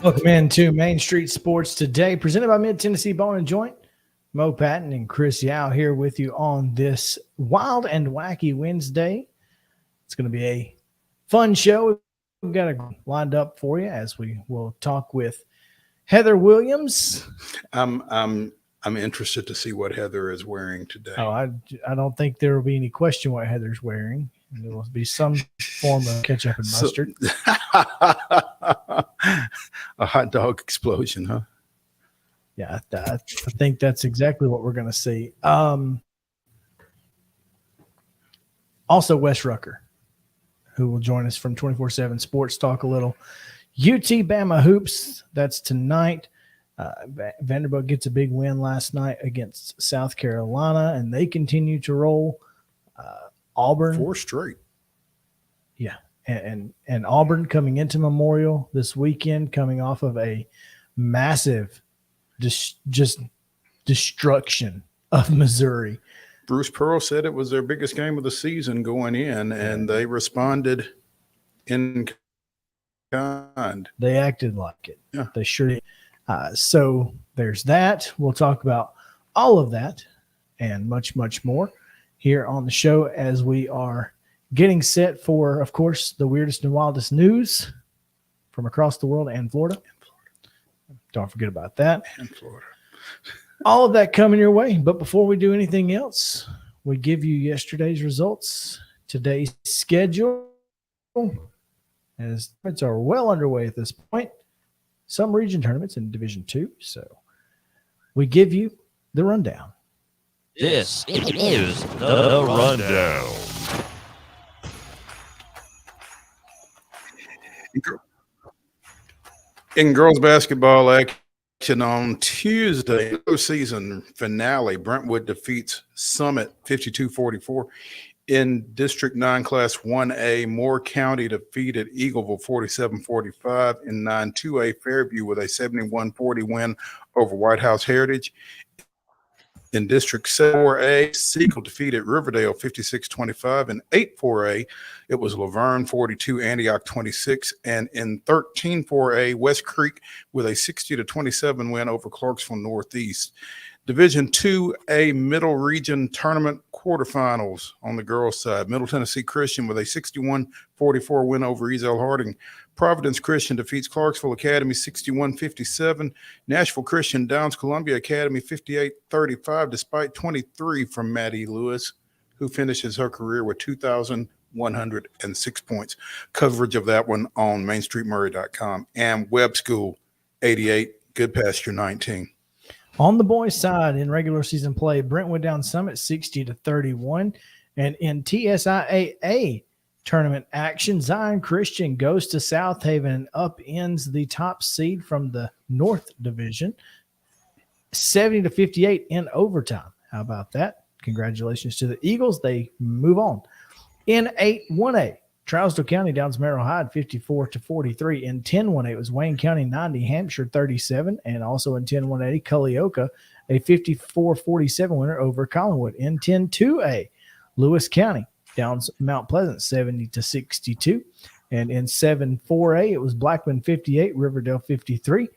Welcome into Main Street Sports Today, presented by Mid-Tennessee Bone and Joint. Mo Patton and Chris Yow here with you on this wild and wacky Wednesday. It's going to be a fun show. We've got it lined up for you as we will talk with Heather Williams. I'm interested to see what Heather is wearing today. Oh, I don't think there will be any question what Heather's wearing. There will be some form of ketchup and mustard. A hot dog explosion, huh? Yeah, I think that's exactly what we're going to see. Also, Wes Rucker, who will join us from 24/7 Sports, talk a little UT Bama hoops. That's tonight. Vanderbilt gets a big win last night against South Carolina, and they continue to roll. Auburn 4 straight. Yeah, and Auburn coming into Memorial this weekend, coming off of a massive just destruction of Missouri. Bruce Pearl said it was their biggest game of the season going in, and they responded in kind. They acted like it. Yeah. They sure did. So there's that. We'll talk about all of that and much, much more here on the show as we are getting set for, of course, the weirdest and wildest news from across the world and Florida. Don't forget about that. And Florida. All of that coming your way. But before we do anything else, we give you yesterday's results, today's schedule, as tournaments are well underway at this point. Some region tournaments in Division II. So we give you the rundown. This is the rundown. In girls basketball action on Tuesday, season finale, Brentwood defeats Summit 52-44. In District 9 Class 1A, Moore County defeated Eagleville 47-45. In 9-2A, Fairview with a 71-40 win over White House Heritage. In District 4A, Siegel defeated Riverdale 56-25. In 8-4A, it was Laverne 42, Antioch 26. And in 13-4A, West Creek with a 60-27 win over Clarksville Northeast. Division 2A Middle Region Tournament quarterfinals on the girls' side. Middle Tennessee Christian with a 61-44 win over Ezel Harding. Providence Christian defeats Clarksville Academy 61-57. Nashville Christian downs Columbia Academy 58-35 despite 23 from Maddie Lewis, who finishes her career with 2,106 points. Coverage of that one on MainStreetMurray.com. And Web School 88, Good Pasture 19. On the boys' side in regular season play, Brentwood down Summit 60-31. And in TSIAA tournament action, Zion Christian goes to South Haven and upends the top seed from the North Division 70-58 in overtime. How about that? Congratulations to the Eagles. They move on. In 8-1A, Trousdale County downs Merrill Hyde 54-43. In 10-1A, it was Wayne County 90, Hampshire 37. And also in 10-180, Culleoka, a 54-47 winner over Collinwood. In 10-2A, Lewis County downs Mount Pleasant 70-62. And in 7-4A, it was Blackman 58, Riverdale 53.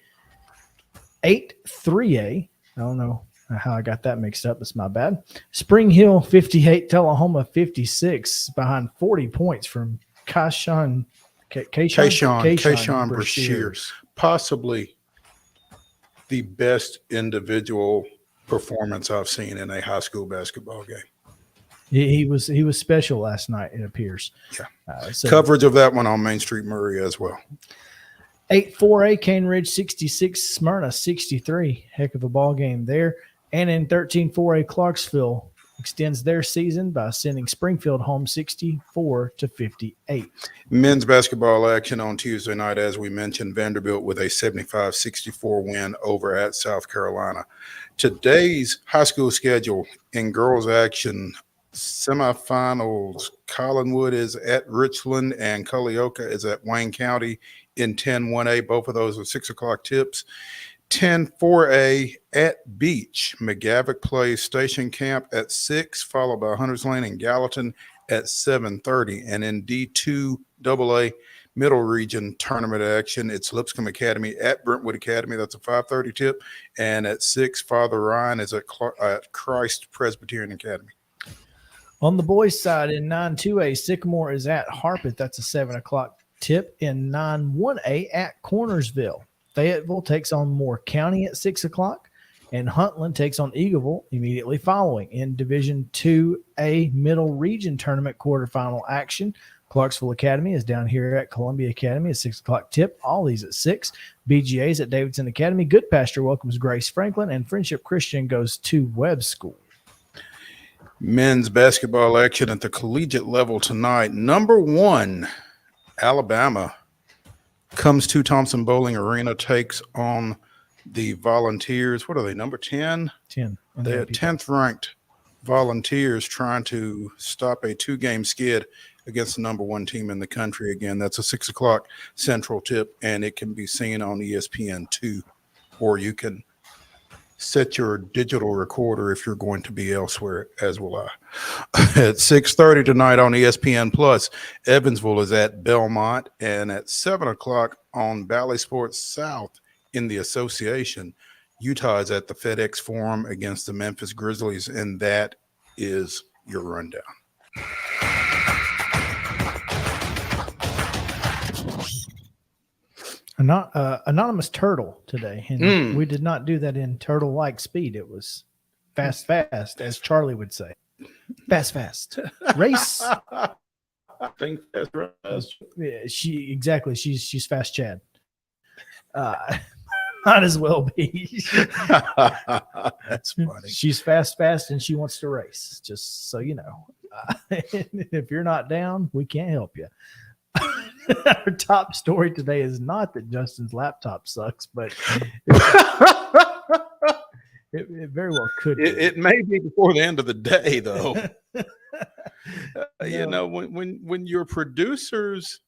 8-3A, I don't know how I got that mixed up. It's my bad. Spring Hill 58, Tullahoma 56, behind 40 points from Kayshawn Brashears. Possibly the best individual performance I've seen in a high school basketball game. He was special last night, it appears. Yeah. Coverage of that one on Main Street Murray as well. 8-4A, Cane Ridge 66, Smyrna 63. Heck of a ball game there. And in 13-4A, Clarksville extends their season by sending Springfield home 64-58. Men's basketball action on Tuesday night, as we mentioned, Vanderbilt with a 75-64 win over at South Carolina. Today's high school schedule in girls action, semifinals, Collinwood is at Richland and Culleoka is at Wayne County in 10-1A. Both of those are 6 o'clock tips. 10-4A at Beach. McGavock plays Station Camp at 6, followed by Hunters Lane and Gallatin at 7:30. And in D2AA Middle Region tournament action, it's Lipscomb Academy at Brentwood Academy. That's a 5:30 tip. And at 6, Father Ryan is at Christ Presbyterian Academy. On the boys' side, in 9-2A, Sycamore is at Harpeth. That's a 7 o'clock tip. In 9-1A, at Cornersville, Fayetteville takes on Moore County at 6 o'clock, and Huntland takes on Eagleville immediately following. In Division 2A Middle Region Tournament quarterfinal action, Clarksville Academy is down here at Columbia Academy at 6 o'clock tip. All these at 6. BGA's at Davidson Academy. Good Pasture welcomes Grace Franklin, and Friendship Christian goes to Webb School. Men's basketball action at the collegiate level tonight. Number 1, Alabama comes to Thompson Bowling Arena, takes on the Volunteers. What are they, number 10? 10. They're 10th ranked Volunteers trying to stop a 2-game skid against the number 1 team in the country. Again, that's a 6 o'clock Central tip, and it can be seen on ESPN2, or you can set your digital recorder if you're going to be elsewhere, as will I. At 6:30 tonight on ESPN Plus, Evansville is at Belmont, and at 7 o'clock on Valley Sports South in the Association, Utah is at the FedEx Forum against the Memphis Grizzlies, and that is your rundown. Anonymous Turtle today, and we did not do that in turtle-like speed. It was fast, as Charlie would say. Fast. Race. I think that's right. Yeah, she's fast Chad. Might as well be. That's funny. She's fast, and she wants to race, just so you know. If you're not down, we can't help you. Our top story today is not that Justin's laptop sucks, but it very well could be. It may be before the end of the day, though. You know, when your producer's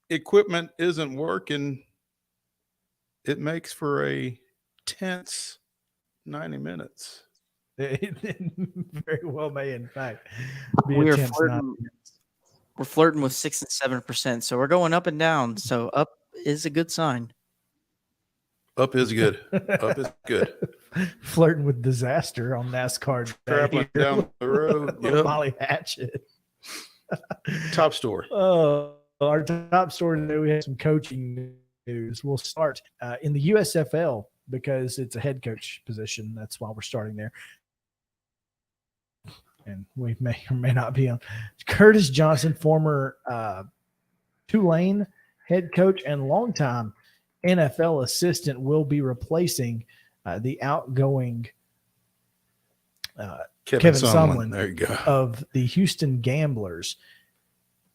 equipment isn't working, it makes for a tense 90 minutes. It very well may, in fact, be We a are tense 90 minutes. We're flirting with 6 and 7%, so we're going up and down. So up is a good sign. Up is good. Up is good. Flirting with disaster on NASCAR day. Traveling down the road. With Molly Hatchet. Top story. Our top story today, we have some coaching news. We'll start in the USFL because it's a head coach position. That's why we're starting there. And we may or may not be on. Curtis Johnson, former Tulane head coach and longtime NFL assistant, will be replacing the outgoing Kevin Kevin Sumlin. Sumlin There you go. of the Houston Gamblers.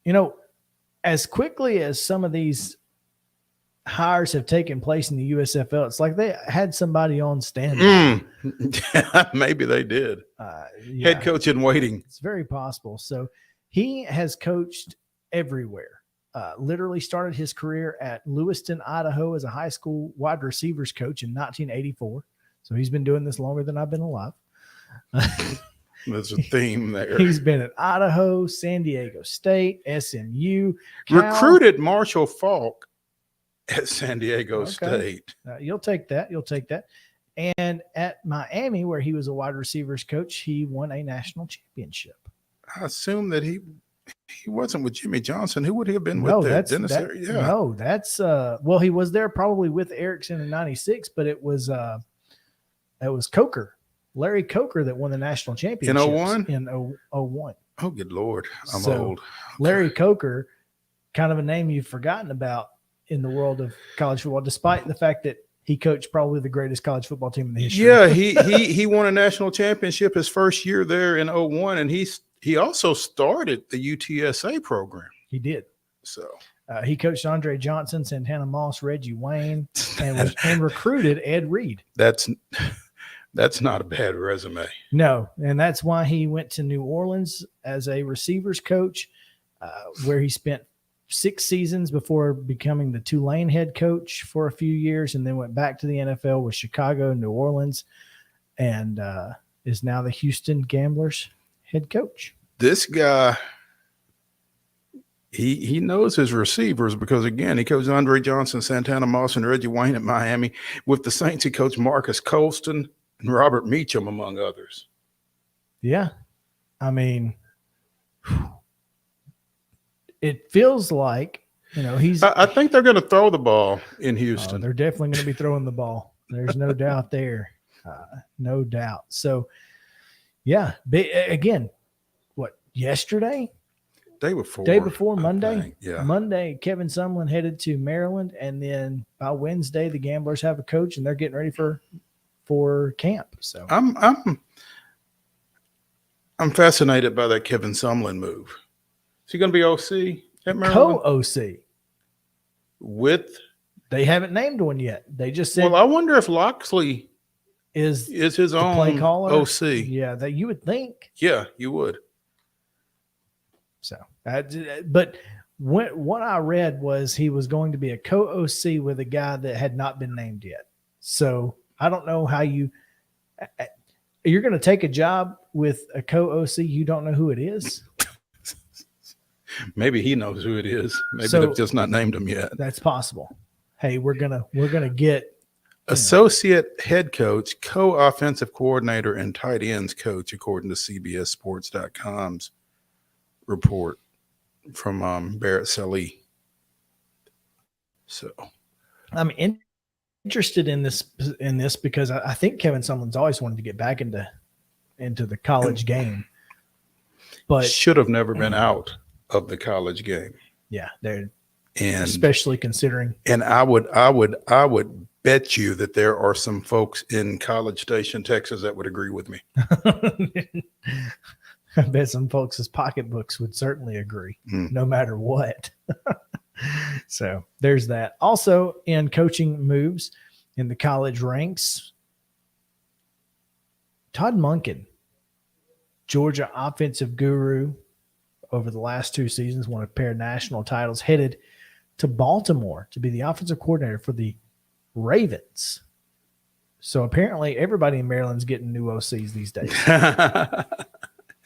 You know, as quickly as some of these hires have taken place in the USFL, it's like they had somebody on standby. Maybe they did. Yeah, Head coach in waiting. it's very possible. So he has coached everywhere. Literally started his career at Lewiston, Idaho as a high school wide receivers coach in 1984. So he's been doing this longer than I've been alive. There's a theme there. He's been at Idaho, San Diego State, SMU. Recruited Marshall Falk at San Diego Okay. State. You'll take that. You'll take that. And at Miami, where he was a wide receivers coach, he won a national championship. I assume that he wasn't with Jimmy Johnson. Who would he have been No, with there? that's Dennis that, Eric? Yeah. no, that's well, he was there probably with Erickson in '96, but it was Coker, Larry Coker, that won the national championship In 01? In 01. Oh, good Lord. I'm So, old. Larry Coker, kind of a name you've forgotten about in the world of college football, despite the fact that he coached probably the greatest college football team in the history. Yeah, he won a national championship his first year there in 01, and he also started the UTSA program. He did. So He coached Andre Johnson, Santana Moss, Reggie Wayne, and recruited Ed Reed. that's not a bad resume. No, and that's why he went to New Orleans as a receivers coach, where he spent 6 seasons before becoming the Tulane head coach for a few years, and then went back to the NFL with Chicago, New Orleans, and is now the Houston Gamblers head coach. This guy, he knows his receivers because, again, he coached Andre Johnson, Santana Moss, and Reggie Wayne at Miami. With the Saints, he coached Marcus Colston and Robert Meacham, among others. Yeah. I mean, it feels like, he's. I think they're going to throw the ball in Oh, Houston. they're definitely going to be throwing the ball. There's no doubt there. No doubt. So, yeah. Again, what, yesterday? Day before I Monday? think. Yeah. Monday, Kevin Sumlin headed to Maryland. And then by Wednesday, the Gamblers have a coach and they're getting ready for camp. So I'm fascinated by that Kevin Sumlin move. Is he going to be OC at Maryland? co-OC. They haven't named one yet. They just said Well, I wonder if Loxley is his the own play caller. OC. Yeah, that you would think. Yeah, you would. So, but what I read was he was going to be a co-OC with a guy that had not been named yet. So I don't know how you're going to take a job with a co-OC. You don't know who it is. Maybe he knows who it is. Maybe So- they've just not named him yet. That's possible. Hey, we're gonna get Associate head coach, co-offensive coordinator, and tight ends coach, according to CBSSports.com's report from Barrett Sallee. So I'm interested in this because I think Kevin Sumlin's always wanted to get back into the college game, but should have never been out of the college game. yeah, they're And especially considering. And I would bet you that there are some folks in College Station, Texas, that would agree with me. I bet some folks' pocketbooks would certainly agree, no matter what. So there's that. Also, in coaching moves in the college ranks, Todd Monken, Georgia offensive guru over the last 2 seasons, won a pair of national titles, headed to Baltimore to be the offensive coordinator for the Ravens. So apparently everybody in Maryland's getting new OCs these days.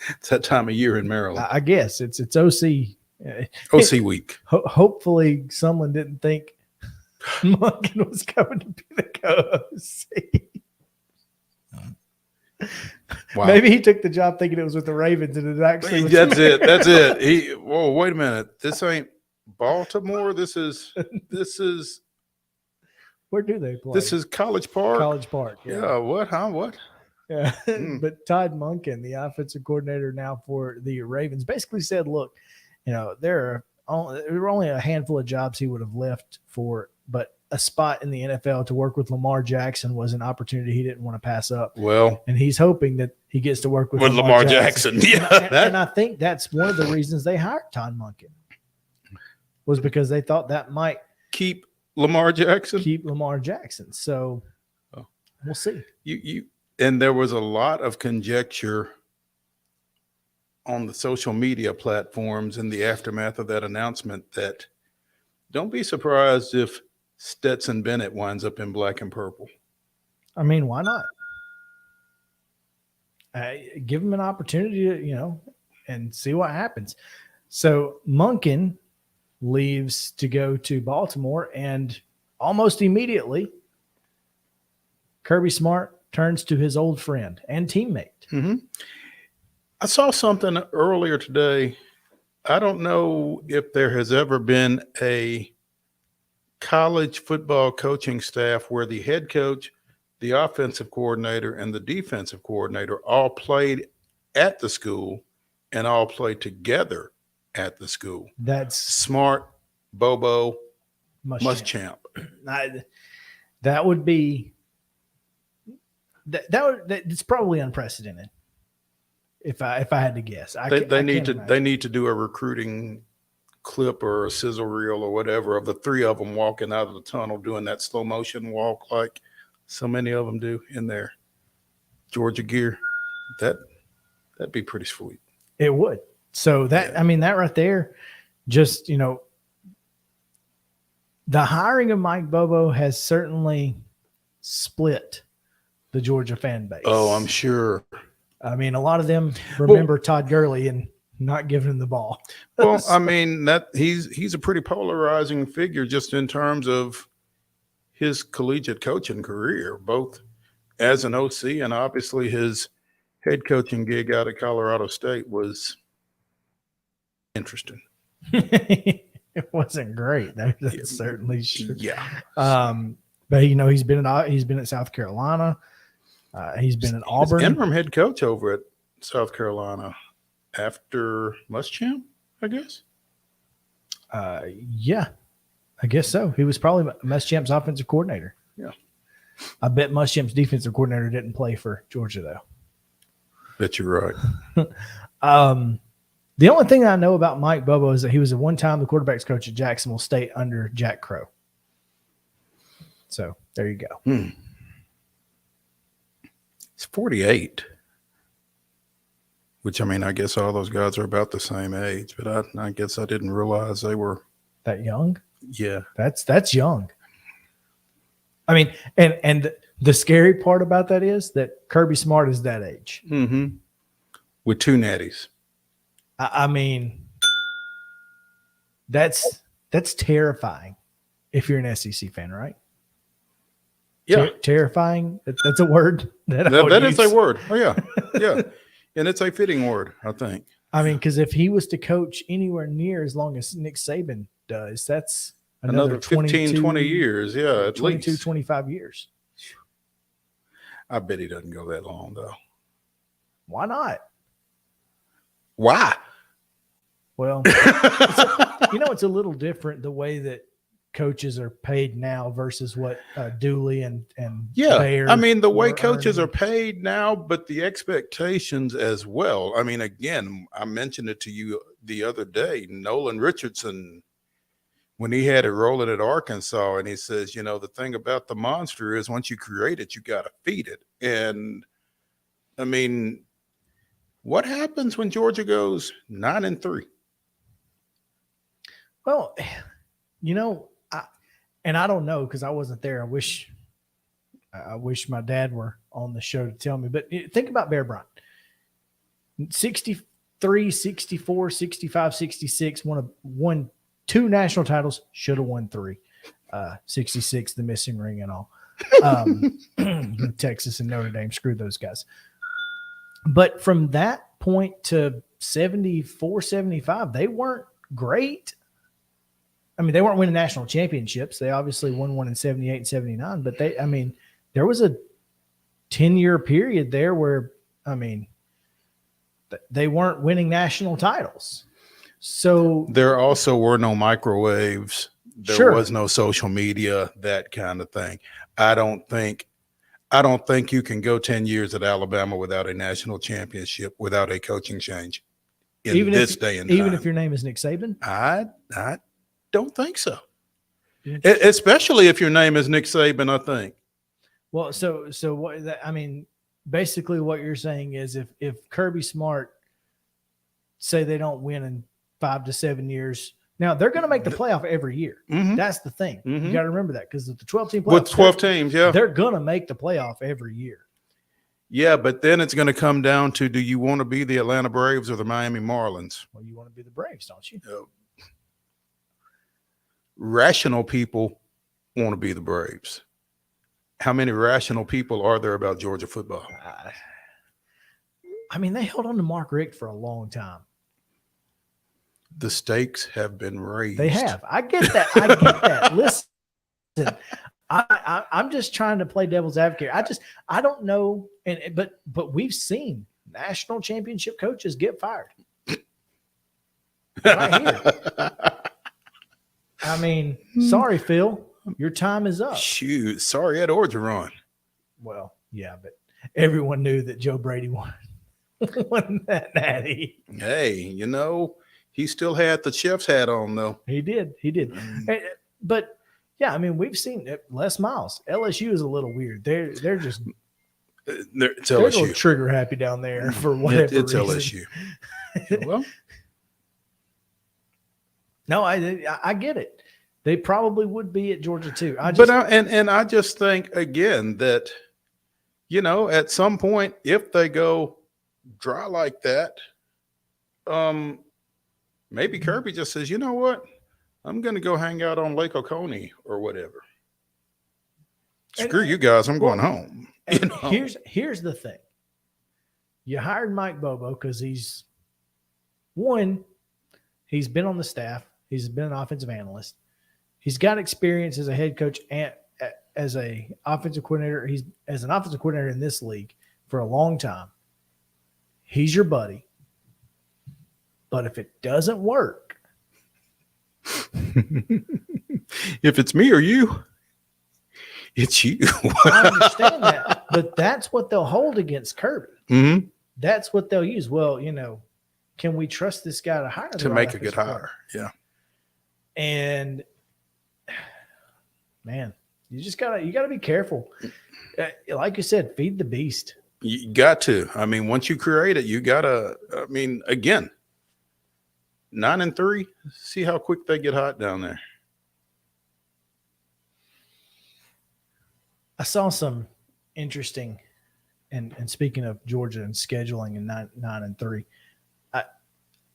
It's that time of year in Maryland. I guess it's OC. OC week. Hopefully someone didn't think Monken was coming to be the co-OC. Wow. Maybe he took the job thinking it was with the Ravens, and it actually was. That's it. That's it. Whoa, wait a minute. This ain't Baltimore. This is Where do they play? this is College Park. College Park. Yeah. What? Huh? What? Yeah. But Todd Monken, the offensive coordinator now for the Ravens, basically said, look, there were only a handful of jobs he would have left for, but a spot in the NFL to work with Lamar Jackson was an opportunity he didn't want to pass up. Well, And he's hoping that he gets to work with Lamar Jackson. Yeah. And I think that's one of the reasons they hired Todd Monken, was because they thought that might keep Lamar Jackson. So we'll see. And there was a lot of conjecture on the social media platforms in the aftermath of that announcement that don't be surprised if Stetson Bennett winds up in black and purple. I mean, why not? Give him an opportunity to, and see what happens. So Monken leaves to go to Baltimore, and almost immediately, Kirby Smart turns to his old friend and teammate. Mm-hmm. I saw something earlier today. I don't know if there has ever been a college football coaching staff where the head coach, the offensive coordinator, and the defensive coordinator all played at the school and all played together at the school. That's Smart, Bobo, Muschamp. That would be it's probably unprecedented. If I had to guess, They need to do a recruiting clip or a sizzle reel or whatever of the three of them walking out of the tunnel doing that slow motion walk like so many of them do in their Georgia gear. That'd be pretty sweet. It would. So that right there, just the hiring of Mike Bobo has certainly split the Georgia fan base. Oh, I'm sure. I mean, a lot of them remember Todd Gurley and not giving him the ball. Well, I mean, that he's a pretty polarizing figure just in terms of his collegiate coaching career, both as an OC and obviously his head coaching gig out at Colorado State was interesting. It wasn't great. That's certainly true. Yeah. But he's been at South Carolina. He's been at Auburn. He was interim head coach over at South Carolina after Muschamp, I guess. Yeah, I guess so. He was probably Muschamp's offensive coordinator. Yeah. I bet Muschamp's defensive coordinator didn't play for Georgia, though. Bet you're right. The only thing I know about Mike Bobo is that he was at one time the quarterback's coach at Jacksonville State under Jack Crow. So there you go. He's 48, which, I mean, I guess all those guys are about the same age, but I guess I didn't realize they were that young. Yeah. That's young. I mean, and the scary part about that is that Kirby Smart is that age. Mm-hmm. With two natties. I mean, that's terrifying if you're an SEC fan, right? Yeah. Terrifying. That's a word that is a word. Oh, yeah. Yeah. And it's a fitting word, I think. I mean, because if he was to coach anywhere near as long as Nick Saban does, that's another 15, 20 years. Yeah, at 22, least 25 years. I bet he doesn't go that long, though. Why not? Why? Well, it's a little different the way that coaches are paid now versus what Dooley and Bayer I mean, the way coaches are paid now, but the expectations as well. I mean, again, I mentioned it to you the other day. Nolan Richardson, when he had it rolling at Arkansas, and he says, the thing about the monster is once you create it, you got to feed it. And I mean, what happens when Georgia goes 9-3? Well, I don't know because I wasn't there. I wish my dad were on the show to tell me. But think about Bear Bryant. 63, 64, 65, 66, won 2 national titles, should have won 3. 66, the missing ring and all. Texas and Notre Dame screwed those guys. But from that point to 74, 75, they weren't great. I mean, they weren't winning national championships. They obviously won one in 78 and 79, but there was a 10-year period there where, they weren't winning national titles. So there also were no microwaves There was no social media, that kind of thing. I don't think you can go 10 years at Alabama without a national championship, without a coaching change in this day and time. Even if your name is Nick Saban? I don't think so. Especially if your name is Nick Saban, I think. Well, so what I mean, basically what you're saying is if Kirby Smart say they don't win in 5 to 7 years, now they're going to make the playoff every year. Mm-hmm. That's the thing. Mm-hmm. You got to remember that, because the 12-team playoff, with 12 teams, yeah, they're going to make the playoff every year. Yeah, but then it's going to come down to, do you want to be the Atlanta Braves or the Miami Marlins? Well, you want to be the Braves, don't you? Rational people want to be the Braves. How many rational people are there about Georgia football? I mean, they held on to Mark Richt for a long time. The stakes have been raised. They have. I get that. Listen, I'm just trying to play devil's advocate. I don't know, but we've seen national championship coaches get fired. Right here. I mean, sorry, Phil, your time is up. Shoot, sorry, Ed Orgeron. Well, yeah, but everyone knew that Joe Brady won that natty. Hey, he still had the chef's hat on, though. He did. But yeah, I mean, we've seen it. Les Miles. LSU is a little weird. They're just they're a little trigger happy down there for whatever it's reason. LSU. Well, no, I get it. They probably would be at Georgia too. I just think again that at some point, if they go dry like that, maybe Kirby just says, you know what? I'm going to go hang out on Lake Oconee or whatever. Screw you guys. I'm going home. Here's the thing. You hired Mike Bobo because he's been on the staff. He's been an offensive analyst. He's got experience as a head coach and as a offensive coordinator. He's as an offensive coordinator in this league for a long time. He's your buddy. But if it doesn't work, if it's me or you, it's you. I understand that, but that's what they'll hold against Kirby. Mm-hmm. That's what they'll use. Well, can we trust this guy to hire to make a good hire? Yeah. And man, you gotta be careful. Like you said, feed the beast. You got to. I mean, once you create it, you gotta. I mean, again, 9-3. See how quick they get hot down there. I saw some interesting, and speaking of Georgia and scheduling and 9-3,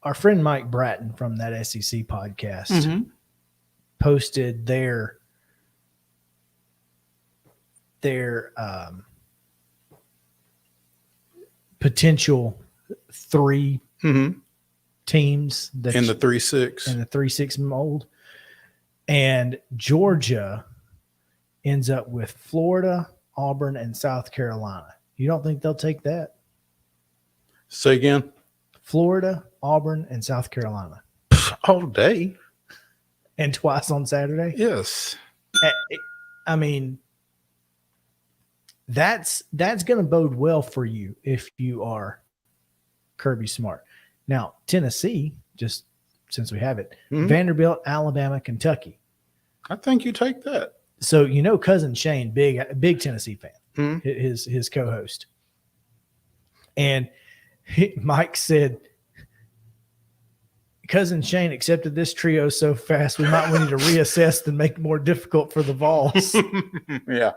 our friend Mike Bratton from that SEC podcast posted their potential 3 teams that in the 3-6 mold, and Georgia ends up with Florida, Auburn, and South Carolina. You don't think they'll take that? Say again. Florida, Auburn, and South Carolina all day, and twice on Saturday. Yes, I mean, that's going to bode well for you if you are Kirby Smart. Now, Tennessee, just since we have it, Vanderbilt, Alabama, Kentucky. I think you take that. So cousin Shane, big Tennessee fan, his co-host, and Mike said, cousin Shane accepted this trio so fast we might want you to reassess and make it more difficult for the Vols. Yeah.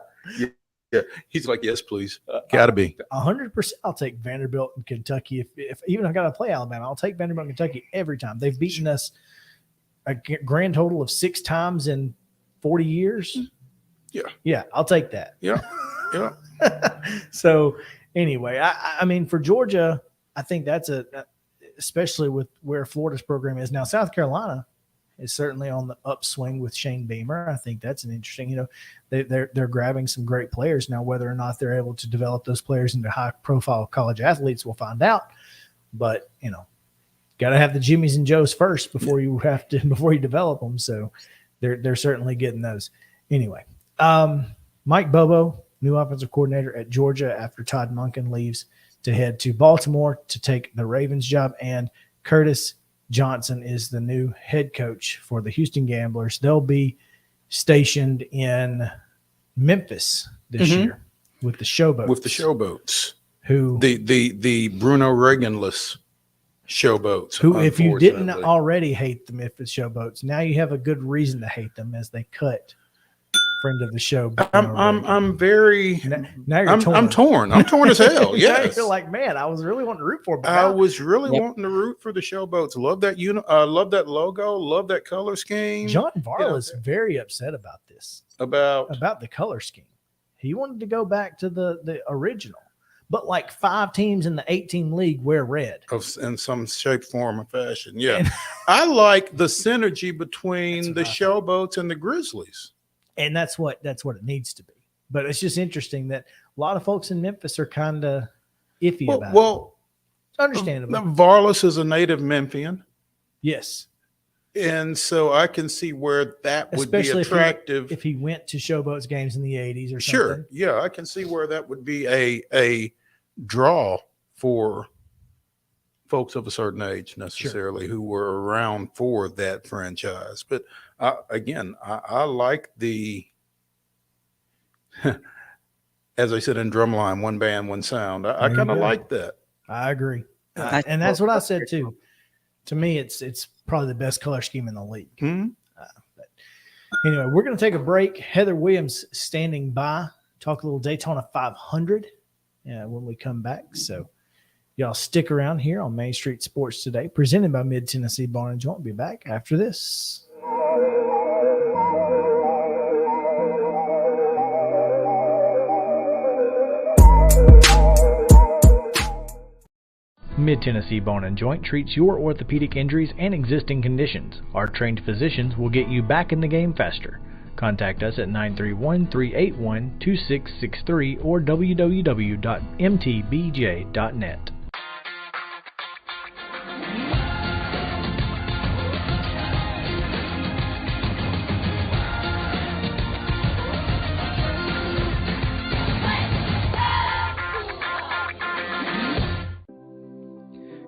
He's like, yes, please. Gotta be 100%. I'll take Vanderbilt and Kentucky. If even I got to play Alabama, I'll take Vanderbilt and Kentucky every time. They've beaten us a grand total of 6 times in 40 years. Yeah, I'll take that. Yeah. So anyway, I mean, for Georgia, I think that's especially with where Florida's program is now. South Carolina is certainly on the upswing with Shane Beamer. I think that's an interesting. They're grabbing some great players now. Whether or not they're able to develop those players into high-profile college athletes, we'll find out. But got to have the Jimmies and Joes first before you develop them. So they're certainly getting those. Anyway, Mike Bobo, new offensive coordinator at Georgia after Todd Monken leaves to head to Baltimore to take the Ravens job, and Curtis Johnson is the new head coach for the Houston Gamblers. They'll be stationed in Memphis this year with the Showboats. With the Showboats, who the Bruno Reaganless Showboats. Who, if you didn't already hate the Memphis Showboats, now you have a good reason to hate them as they cut friend of the show. I'm very. Now you're torn. I'm torn. I'm torn as hell. Yes. You're like, man, I was really wanting to root for. But I was really wanting to root for the Showboats. Love that love that logo. Love that color scheme. John Varla's very upset about this. About the color scheme. He wanted to go back to the original, but like 5 teams in the 8-team league wear red in some shape, form, or fashion. Yeah, I like the synergy between the Showboats and the Grizzlies. And that's what it needs to be. But it's just interesting that a lot of folks in Memphis are kind of iffy about it. Well, understandable. Varlas is a native Memphian. Yes. And so I can see where that would be attractive. If he went to Showboats games in the 80s or something. Sure. Yeah, I can see where that would be a draw for folks of a certain age necessarily who were around for that franchise. But I like the, as I said in Drumline, one band, one sound. I kind of like that. I agree. And that's what I said too. To me, it's probably the best color scheme in the league. But anyway, we're going to take a break. Heather Williams standing by, talk a little Daytona 500 when we come back. So y'all stick around here on Main Street Sports Today, presented by Mid-Tennessee Bar and Joint. We'll be back after this. Mid-Tennessee Bone and Joint treats your orthopedic injuries and existing conditions. Our trained physicians will get you back in the game faster. Contact us at 931-381-2663 or www.mtbj.net.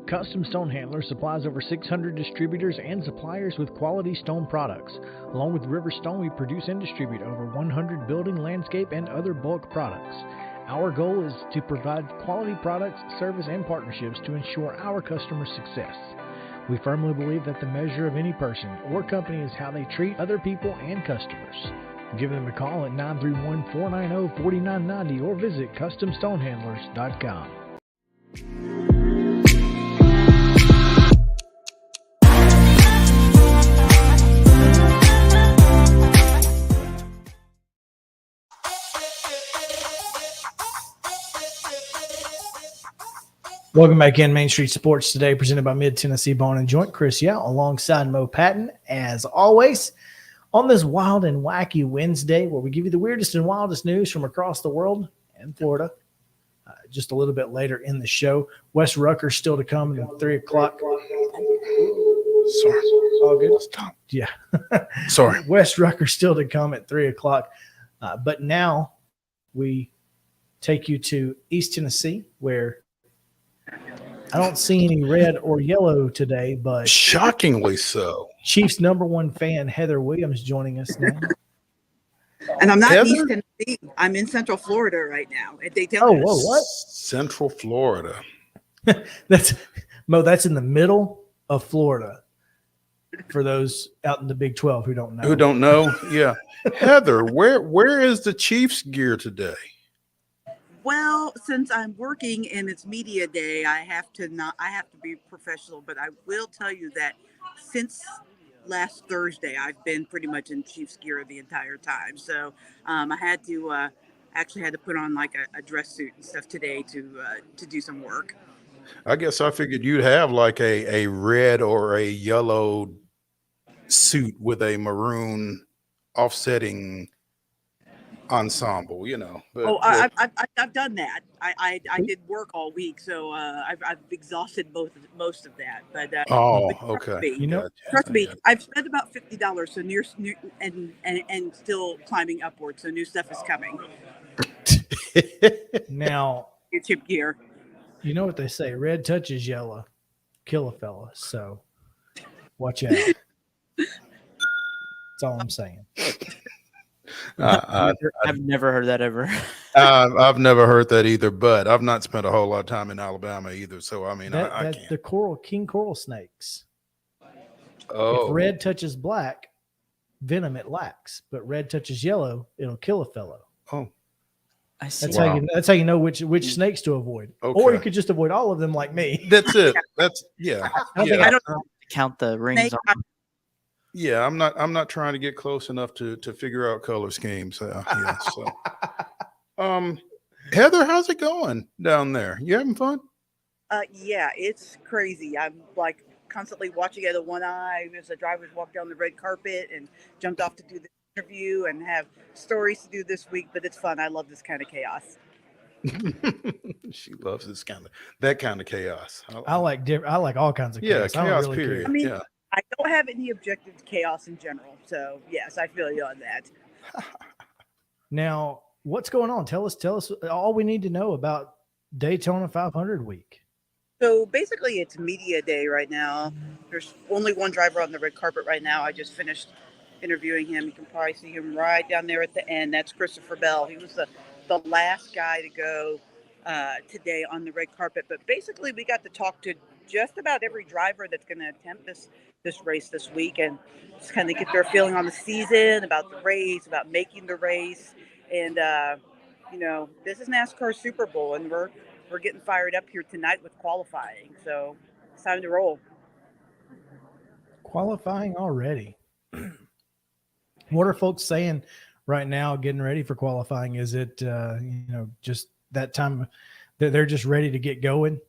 Custom Stone Handlers supplies over 600 distributors and suppliers with quality stone products. Along with River Stone, we produce and distribute over 100 building, landscape, and other bulk products. Our goal is to provide quality products, service, and partnerships to ensure our customers' success. We firmly believe that the measure of any person or company is how they treat other people and customers. Give them a call at 931-490-4990 or visit CustomStonehandlers.com. Welcome back in Main Street Sports Today, presented by Mid-Tennessee Bone and Joint. Chris Yow alongside Mo Patton, as always, on this Wild and Wacky Wednesday, where we give you the weirdest and wildest news from across the world and Florida. Just a little bit later in the show, Wes Rucker still to come at 3 o'clock. Sorry. All good? Yeah. Sorry. Wes Rucker still to come at 3 o'clock. But now we take you to East Tennessee, where I don't see any red or yellow today, but shockingly so. Chiefs #1 fan Heather Williams joining us now. And I'm not in East Tennessee. I'm in Central Florida right now at Daytona. Oh, whoa, what? Central Florida. That's in the middle of Florida. For those out in the Big 12 who don't know. Yeah. Heather, where is the Chiefs gear today? Well, since I'm working and it's media day, I have to be professional, but I will tell you that since last Thursday, I've been pretty much in Chiefs gear the entire time. So I had to actually had to put on like a dress suit and stuff today to do some work. I guess I figured you'd have like a red or a yellow suit with a maroon offsetting ensemble, but Oh, I've done that. I did work all week, so I've exhausted most of that. But okay. You know, trust me, I've spent about $50. So new and still climbing upwards. So new stuff is coming. now, Get chip gear. you know what they say: red touches yellow, kill a fella. So watch out. That's all I'm saying. I've never heard that ever. I've never heard that either, but I've not spent a whole lot of time in Alabama either. So I mean, I That can't. the king coral snakes. Oh, If red touches black, venom it lacks, but red touches yellow, it'll kill a fellow. oh, I see. That's how you know which snakes to avoid. Or Okay. you could just avoid all of them like me. that's it. That's yeah. I think yeah. I don't Count the rings. snake. Yeah, I'm not trying to get close enough to figure out color schemes. Yeah, so Heather, how's it going down there? You having fun? Yeah, it's crazy. I'm like constantly watching out of one eye as the drivers walk down the red carpet and jumped off to do the interview and have stories to do this week. But it's fun. I love this kind of chaos. She loves that kind of chaos. I like all kinds of Yeah, chaos. I don't chaos really period. care. I mean, Yeah. I don't have any objection to chaos in general. So yes, I feel you on that. Now, what's going on? Tell us all we need to know about Daytona 500 week. So basically, it's media day right now. There's only one driver on the red carpet right now. I just finished interviewing him. You can probably see him right down there at the end. That's Christopher Bell. He was the last guy to go today on the red carpet. But basically, we got to talk to just about every driver that's going to attempt this race this week and just kind of get their feeling on the season, about the race, about making the race. And, this is NASCAR Super Bowl, and we're getting fired up here tonight with qualifying. So it's time to roll. Qualifying already. What are folks saying right now getting ready for qualifying? Is it just that time that they're just ready to get going?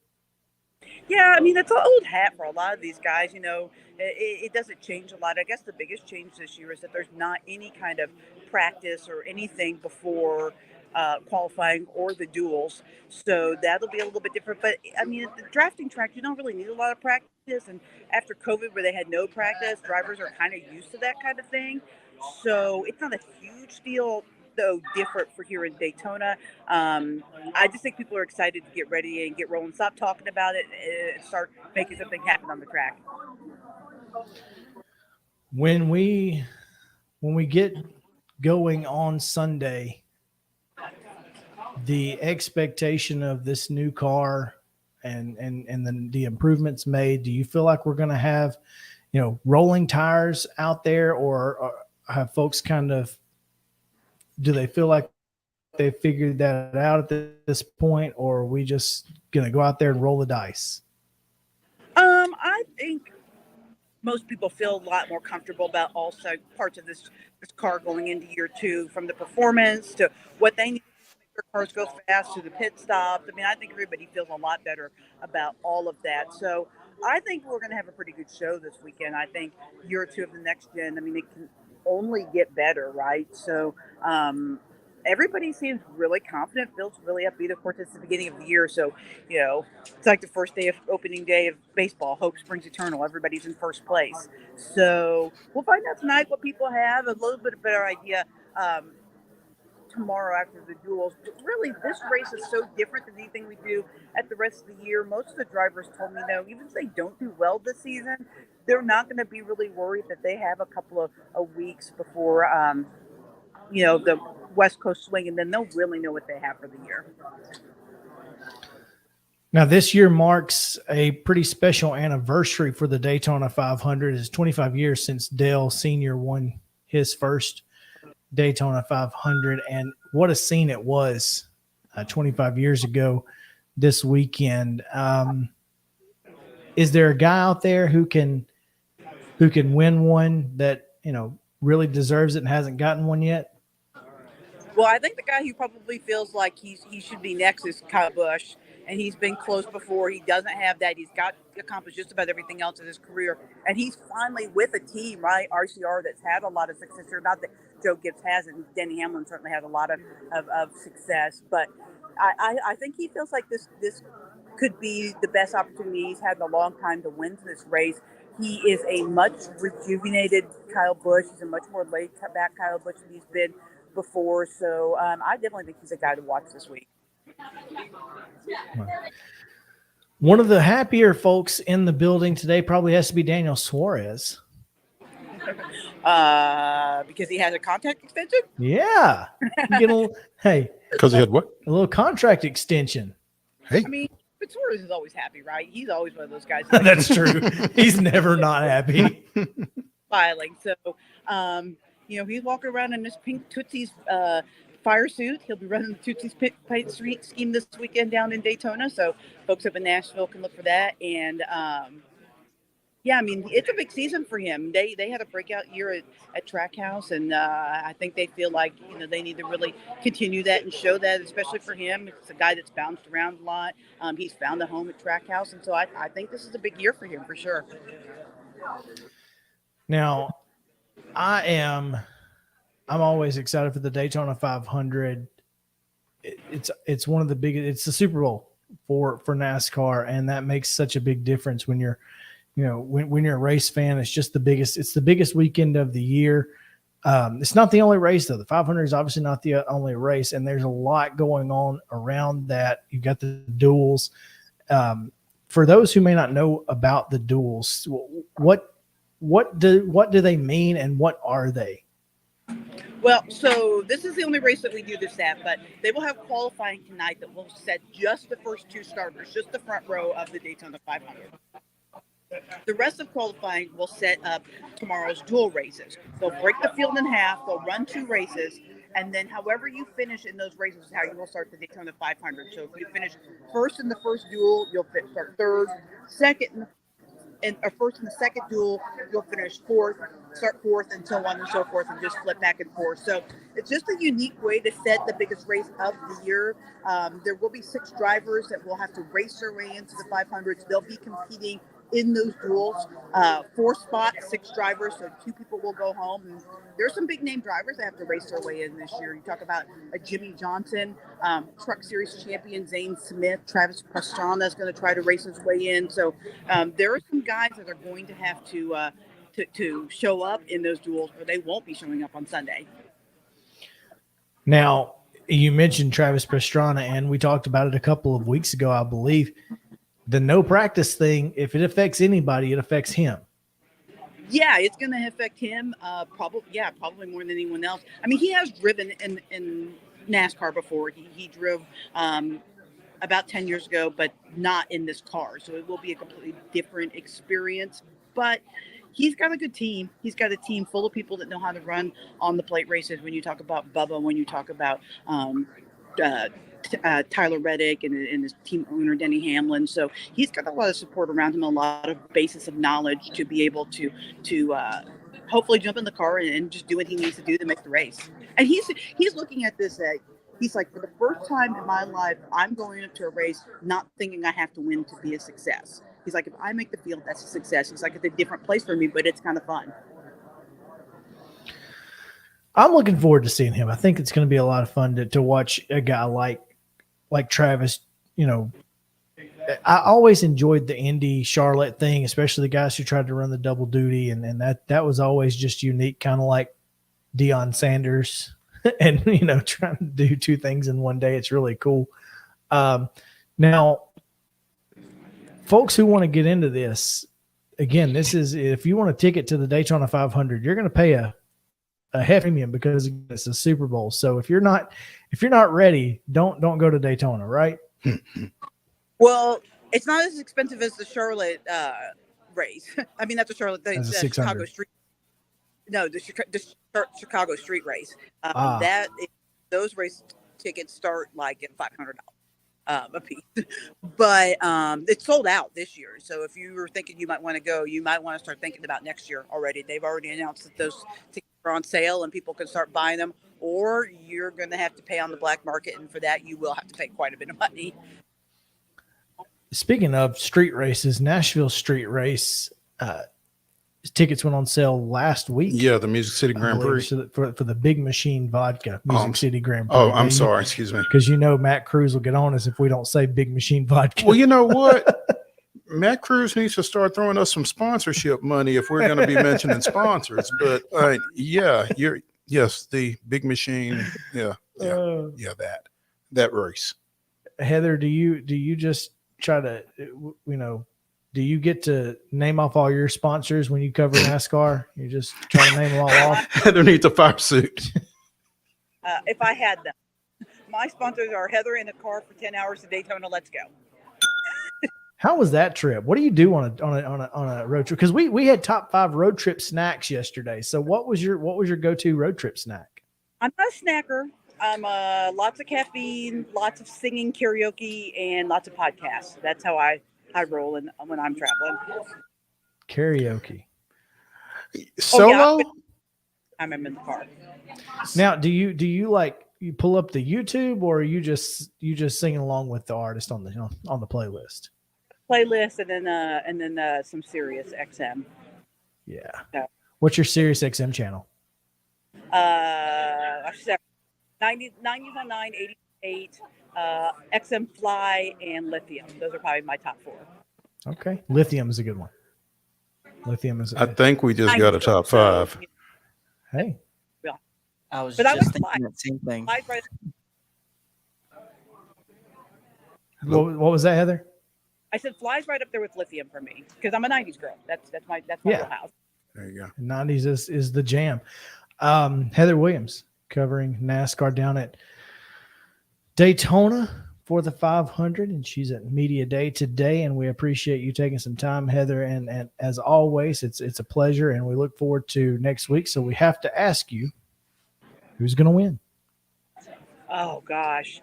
Yeah, I mean, it's an old hat for a lot of these guys. It doesn't change a lot. I guess the biggest change this year is that there's not any kind of practice or anything before qualifying or the duels. So that'll be a little bit different. But, I mean, at the drafting track, you don't really need a lot of practice. And after COVID, where they had no practice, drivers are kind of used to that kind of thing. So it's not a huge deal, though different for here in Daytona. I just think people are excited to get ready and get rolling. Stop talking about it and start making something happen on the track. When we get going on Sunday, the expectation of this new car and the improvements made, do you feel like we're going to have, rolling tires out there, or have folks do they feel like they figured that out at this point, or are we just going to go out there and roll the dice? I think most people feel a lot more comfortable about all parts of this car going into year two, from the performance to what they need to make their cars go fast to the pit stops. I mean, I think everybody feels a lot better about all of that. So I think we're going to have a pretty good show this weekend. I think year two of the next gen, I mean, it can only get better, right? So everybody seems really confident, feels really upbeat. Of course, it's the beginning of the year, so it's like the first day of opening day of baseball. Hope springs eternal. Everybody's in first place, so we'll find out tonight what people have, a little bit of a better idea tomorrow after the duels. But really, this race is so different than anything we do at the rest of the year. Most of the drivers told me, even if they don't do well this season, they're not going to be really worried that they have a couple of weeks before the West Coast swing, and then they'll really know what they have for the year. Now, this year marks a pretty special anniversary for the Daytona 500. It's 25 years since Dale Sr. won his first Daytona 500, and what a scene it was 25 years ago this weekend. Is there a guy out there who can win one that really deserves it and hasn't gotten one yet? Well, I think the guy who probably feels like he should be next is Kyle Busch, and he's been close before. He doesn't have that. He's got accomplished just about everything else in his career, and he's finally with a team, right? RCR, that's had a lot of success. They're about Joe Gibbs has, and Denny Hamlin certainly had a lot of success. But I think he feels like this could be the best opportunity he's had in a long time to win this race. He is a much rejuvenated Kyle Busch. He's a much more laid back Kyle Busch than he's been before. So I definitely think he's a guy to watch this week. One of the happier folks in the building today probably has to be Daniel Suarez. Because he has a contract extension? Yeah. Hey. Because he had what? A little contract extension. Hey. I mean, but Suarez is always happy, right? He's always one of those guys. That's true. He's never not happy. Filing. So, he's walking around in this pink Tootsie's fire suit. He'll be running the Tootsie's paint street scheme this weekend down in Daytona. So folks up in Nashville can look for that. And it's a big season for him. They had a breakout year at Trackhouse, and I think they feel like they need to really continue that and show that, especially for him. It's a guy that's bounced around a lot. He's found a home at Trackhouse, and so I think this is a big year for him for sure. Now, I'm always excited for the Daytona 500. It's one of the biggest. It's the Super Bowl for NASCAR, and that makes such a big difference when you're, when you're a race fan. It's just the biggest. It's the biggest weekend of the year. It's not the only race though. The 500 is obviously not the only race, and there's a lot going on around that. You've got the duels. For those who may not know about the duels, what do they mean, and what are they? Well, so this is the only race that we do this at, but they will have qualifying tonight that will set just the first two starters, just the front row of the Daytona 500. The rest of qualifying will set up tomorrow's dual races. They'll break the field in half, they'll run two races, and then however you finish in those races is how you will start the Daytona 500. So if you finish first in the first duel, you'll start third, first in the second duel, you'll finish start fourth, and so on and so forth, and just flip back and forth. So it's just a unique way to set the biggest race of the year. There will be 6 drivers that will have to race their way into the 500s. They'll be competing in those duels. 4 spots, 6 drivers, so 2 people will go home. And there's some big name drivers that have to race their way in this year. You talk about a Jimmy Johnson, Truck Series champion Zane Smith, Travis Pastrana is going to try to race his way in. So there are some guys that are going to have to show up in those duels, or they won't be showing up on Sunday. Now, you mentioned Travis Pastrana, and we talked about it a couple of weeks ago, I believe. The no practice thing, if it affects anybody, it affects him. Yeah, it's going to affect him. Probably more than anyone else. I mean, he has driven in NASCAR before. He drove about 10 years ago, but not in this car. So it will be a completely different experience. But he's got a good team. He's got a team full of people that know how to run on the plate races. When you talk about Bubba, when you talk about Tyler Reddick and his team owner, Denny Hamlin. So he's got a lot of support around him, a lot of basis of knowledge to be able to hopefully jump in the car and just do what he needs to do to make the race. And he's looking at this he's like, for the first time in my life, I'm going into a race not thinking I have to win to be a success. He's like, if I make the field, that's a success. He's like, it's a different place for me, but it's kind of fun. I'm looking forward to seeing him. I think it's going to be a lot of fun to watch a guy like Travis. I always enjoyed the Indy Charlotte thing, especially the guys who tried to run the double duty, and that was always just unique, kind of like Deion Sanders, and trying to do 2 things in one day. It's really cool. Now, folks who want to get into this, again, this is, if you want a ticket to the Daytona 500, you're going to pay a hefty premium because it's a Super Bowl. So if you're not ready, don't go to Daytona, right? Well, it's not as expensive as the Charlotte race. I mean, not the Charlotte, the Chicago Street. No, the Chicago Street race. Those race tickets start like at $500 a piece, but it's sold out this year. So if you were thinking you might want to go, you might want to start thinking about next year already. They've already announced that those tickets are on sale and people can start buying them, or you're going to have to pay on the black market, and for that you will have to pay quite a bit of money. Speaking of street races, Nashville street race, tickets went on sale last week. Yeah, the Music City I Grand believe, Prix. for the Big Machine Vodka Music City Grand Prix. Oh, I'm sorry. Excuse me. Because Matt Cruz will get on us if we don't say Big Machine Vodka. Well, you know what? Matt Cruz needs to start throwing us some sponsorship money if we're going to be mentioning sponsors. But yes, the Big Machine. Yeah, that race. Heather, do you just try to, do you get to name off all your sponsors when you cover NASCAR? You just try to name them all off? Heather needs a fire suit. If I had them. My sponsors are Heather in a car for 10 hours to Daytona. Let's go. How was that trip? What do you do on a road trip? Because we had top 5 road trip snacks yesterday. So what was your go-to road trip snack? I'm not a snacker. I'm lots of caffeine, lots of singing, karaoke, and lots of podcasts. That's how I roll when I'm traveling. Karaoke. Solo? I'm in the car. Now, do you like you pull up the YouTube, or are you just singing along with the artist on the playlist? Playlist and then some Sirius XM. Yeah. So, what's your Sirius XM channel? 90s on 9, 88, XM Fly, and Lithium. Those are probably my top 4. Okay, Lithium is a good one. Lithium is. I think we just got a top 5. Hey. I was But just I was thinking Fly. that same thing. What was that, Heather? I said Fly's right up there with Lithium for me because I'm a 90s girl. That's my wheelhouse. There you go. 90s is the jam. Heather Williams covering NASCAR down at Daytona for the 500, and she's at Media Day today, and we appreciate you taking some time, Heather, and as always, it's a pleasure, and we look forward to next week. So we have to ask you, who's going to win? Oh gosh.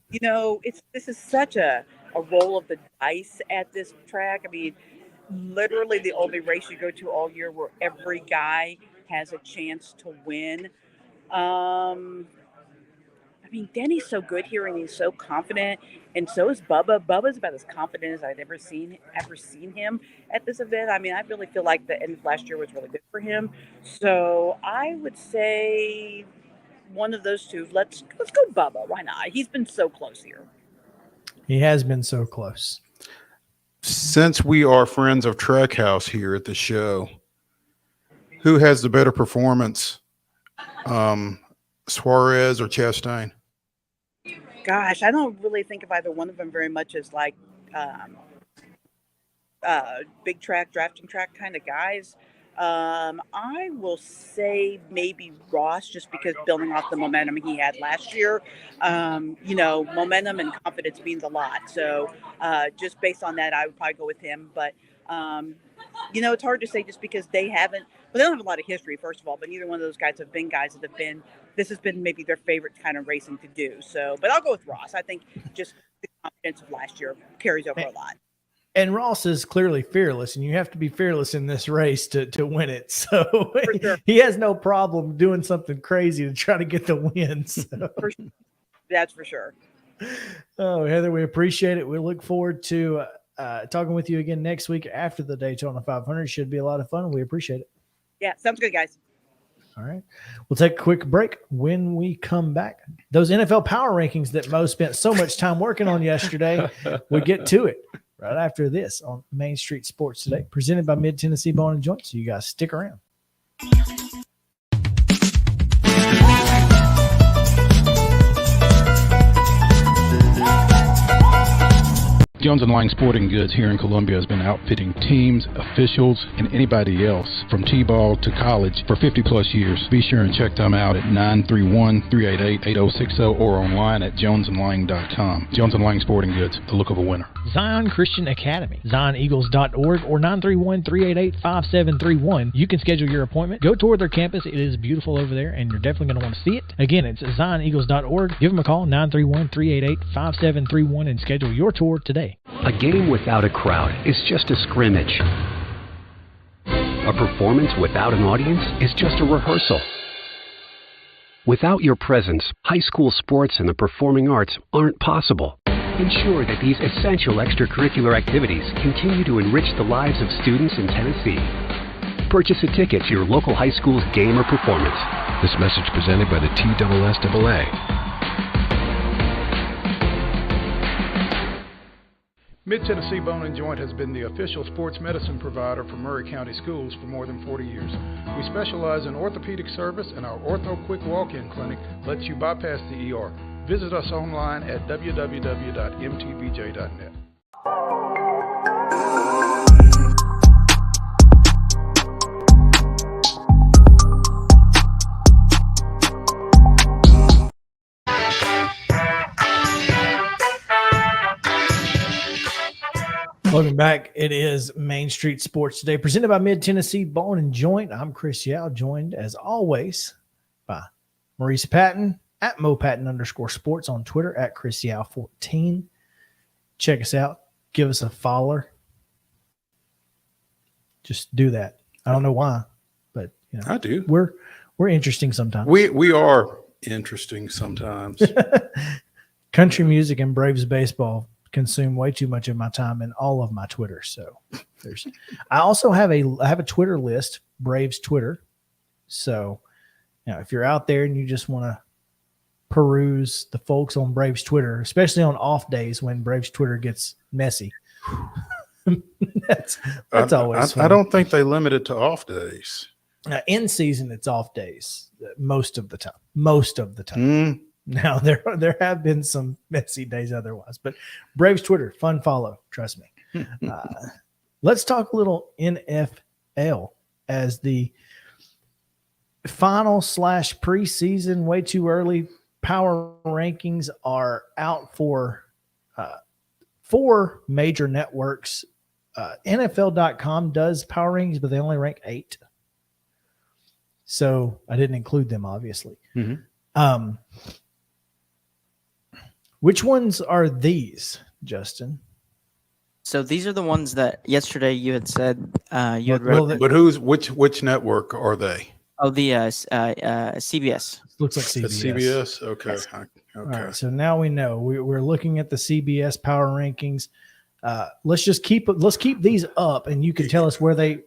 This is such a roll of the dice at this track. I mean, literally the only race you go to all year where every guy has a chance to win. Denny's so good here, and he's so confident, and so is Bubba. Bubba's about as confident as I've ever seen him at this event. I mean, I really feel like the end of last year was really good for him. So I would say one of those two. Let's go Bubba. Why not? He's been so close here. He has been so close. Since we are friends of Trackhouse here at the show, who has the better performance, Suarez or Chastain? Gosh, I don't really think of either one of them very much as like big track, drafting track kind of guys. I will say maybe Ross, just because building off the momentum he had last year. Momentum and confidence means a lot. So just based on that, I would probably go with him. But, it's hard to say just because they don't have a lot of history, first of all, but neither one of those guys have been guys that have been, this has been maybe their favorite kind of racing to do. So, but I'll go with Ross. I think just the confidence of last year carries over a lot. And Ross is clearly fearless, and you have to be fearless in this race to win it. So sure. He has no problem doing something crazy to try to get the win. So. That's for sure. Oh, Heather, we appreciate it. We look forward to talking with you again next week after the Daytona 500. Should be a lot of fun. We appreciate it. Yeah, sounds good, guys. All right. We'll take a quick break. When we come back, those NFL power rankings that Mo spent so much time working on yesterday, we get to it right after this on Main Street Sports Today, presented by Mid-Tennessee Bone & Joint. So you guys stick around. Jones & Lang Sporting Goods here in Columbia has been outfitting teams, officials, and anybody else from T-ball to college for 50-plus years. Be sure and check them out at 931-388-8060 or online at jonesandlang.com. Jones & Lang Sporting Goods, the look of a winner. Zion Christian Academy, zioneagles.org or 931-388-5731. You can schedule your appointment. Go tour their campus. It is beautiful over there, and you're definitely going to want to see it. Again, it's zioneagles.org. Give them a call, 931-388-5731, and schedule your tour today. A game without a crowd is just a scrimmage. A performance without an audience is just a rehearsal. Without your presence, high school sports and the performing arts aren't possible. ensure that these essential extracurricular activities continue to enrich the lives of students in Tennessee. Purchase a ticket to your local high school's game or performance. This message presented by the TSSAA. Mid-Tennessee Bone & Joint has been the official sports medicine provider for Maury County Schools for more than 40 years. We specialize in orthopedic service, and our Ortho Quick Walk-In Clinic lets you bypass the ER. Visit us online at www.mtbj.net. Welcome back. It is Main Street Sports Today, presented by Mid-Tennessee Bone and Joint. I'm Chris Yow, joined as always by Maurice Patton at @MoPatton_sports on Twitter, at Chris Yow14. Check us out. Give us a follow. Just do that. I don't know why, but you know, I do. We're interesting sometimes. We are interesting sometimes. Country music and Braves baseball consume way too much of my time and all of my Twitter. So I also have a Twitter list, Braves Twitter. So, you know, if you're out there and you just want to peruse the folks on Braves Twitter, especially on off days when Braves Twitter gets messy, that's always fun. I don't think they limit it to off days. In season, it's off days most of the time. Now there have been some messy days otherwise, but Braves Twitter, fun follow, trust me. Let's talk a little NFL as the final / preseason, way too early power rankings are out for 4 major networks. NFL.com does power rankings, but they only rank 8. So I didn't include them, obviously. Mm-hmm. Which ones are these, Justin? So these are the ones that yesterday you had said you had Well, But which network are they? Oh, the CBS. Looks like The CBS. CBS? Okay. Yes. Okay. All right, so now we know we're looking at the CBS power rankings. Let's keep these up, and you can tell us where they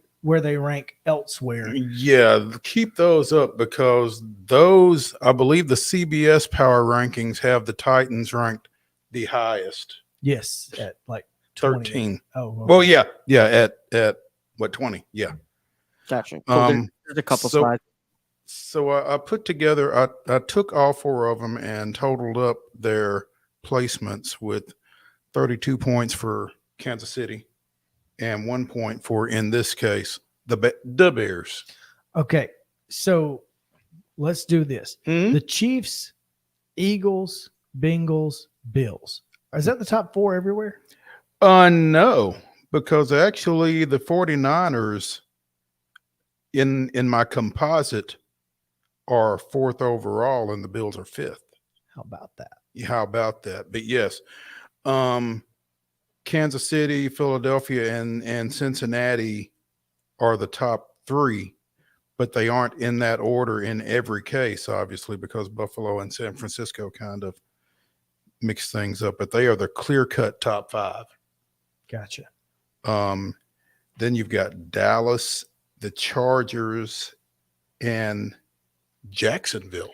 rank elsewhere. Yeah, keep those up, because those, I believe the CBS power rankings have the Titans ranked the highest. Yes, at like 20. 13. Oh, okay. Well, yeah, at what, 20? Yeah. Gotcha. Cool. There's a couple slides. So I put together, I took all 4 of them and totaled up their placements with 32 points for Kansas City and 1 point for, in this case, the Bears. Okay, so let's do this. Mm-hmm. The Chiefs, Eagles, Bengals, Bills. Is that the top 4 everywhere? No, because actually the 49ers in my composite are 4th overall and the Bills are 5th. How about that? Yeah, how about that? But yes, Kansas City, Philadelphia, and Cincinnati are the top 3, but they aren't in that order in every case, obviously, because Buffalo and San Francisco kind of mix things up, but they are the clear-cut top 5. Gotcha. Then you've got Dallas, the Chargers, and Jacksonville.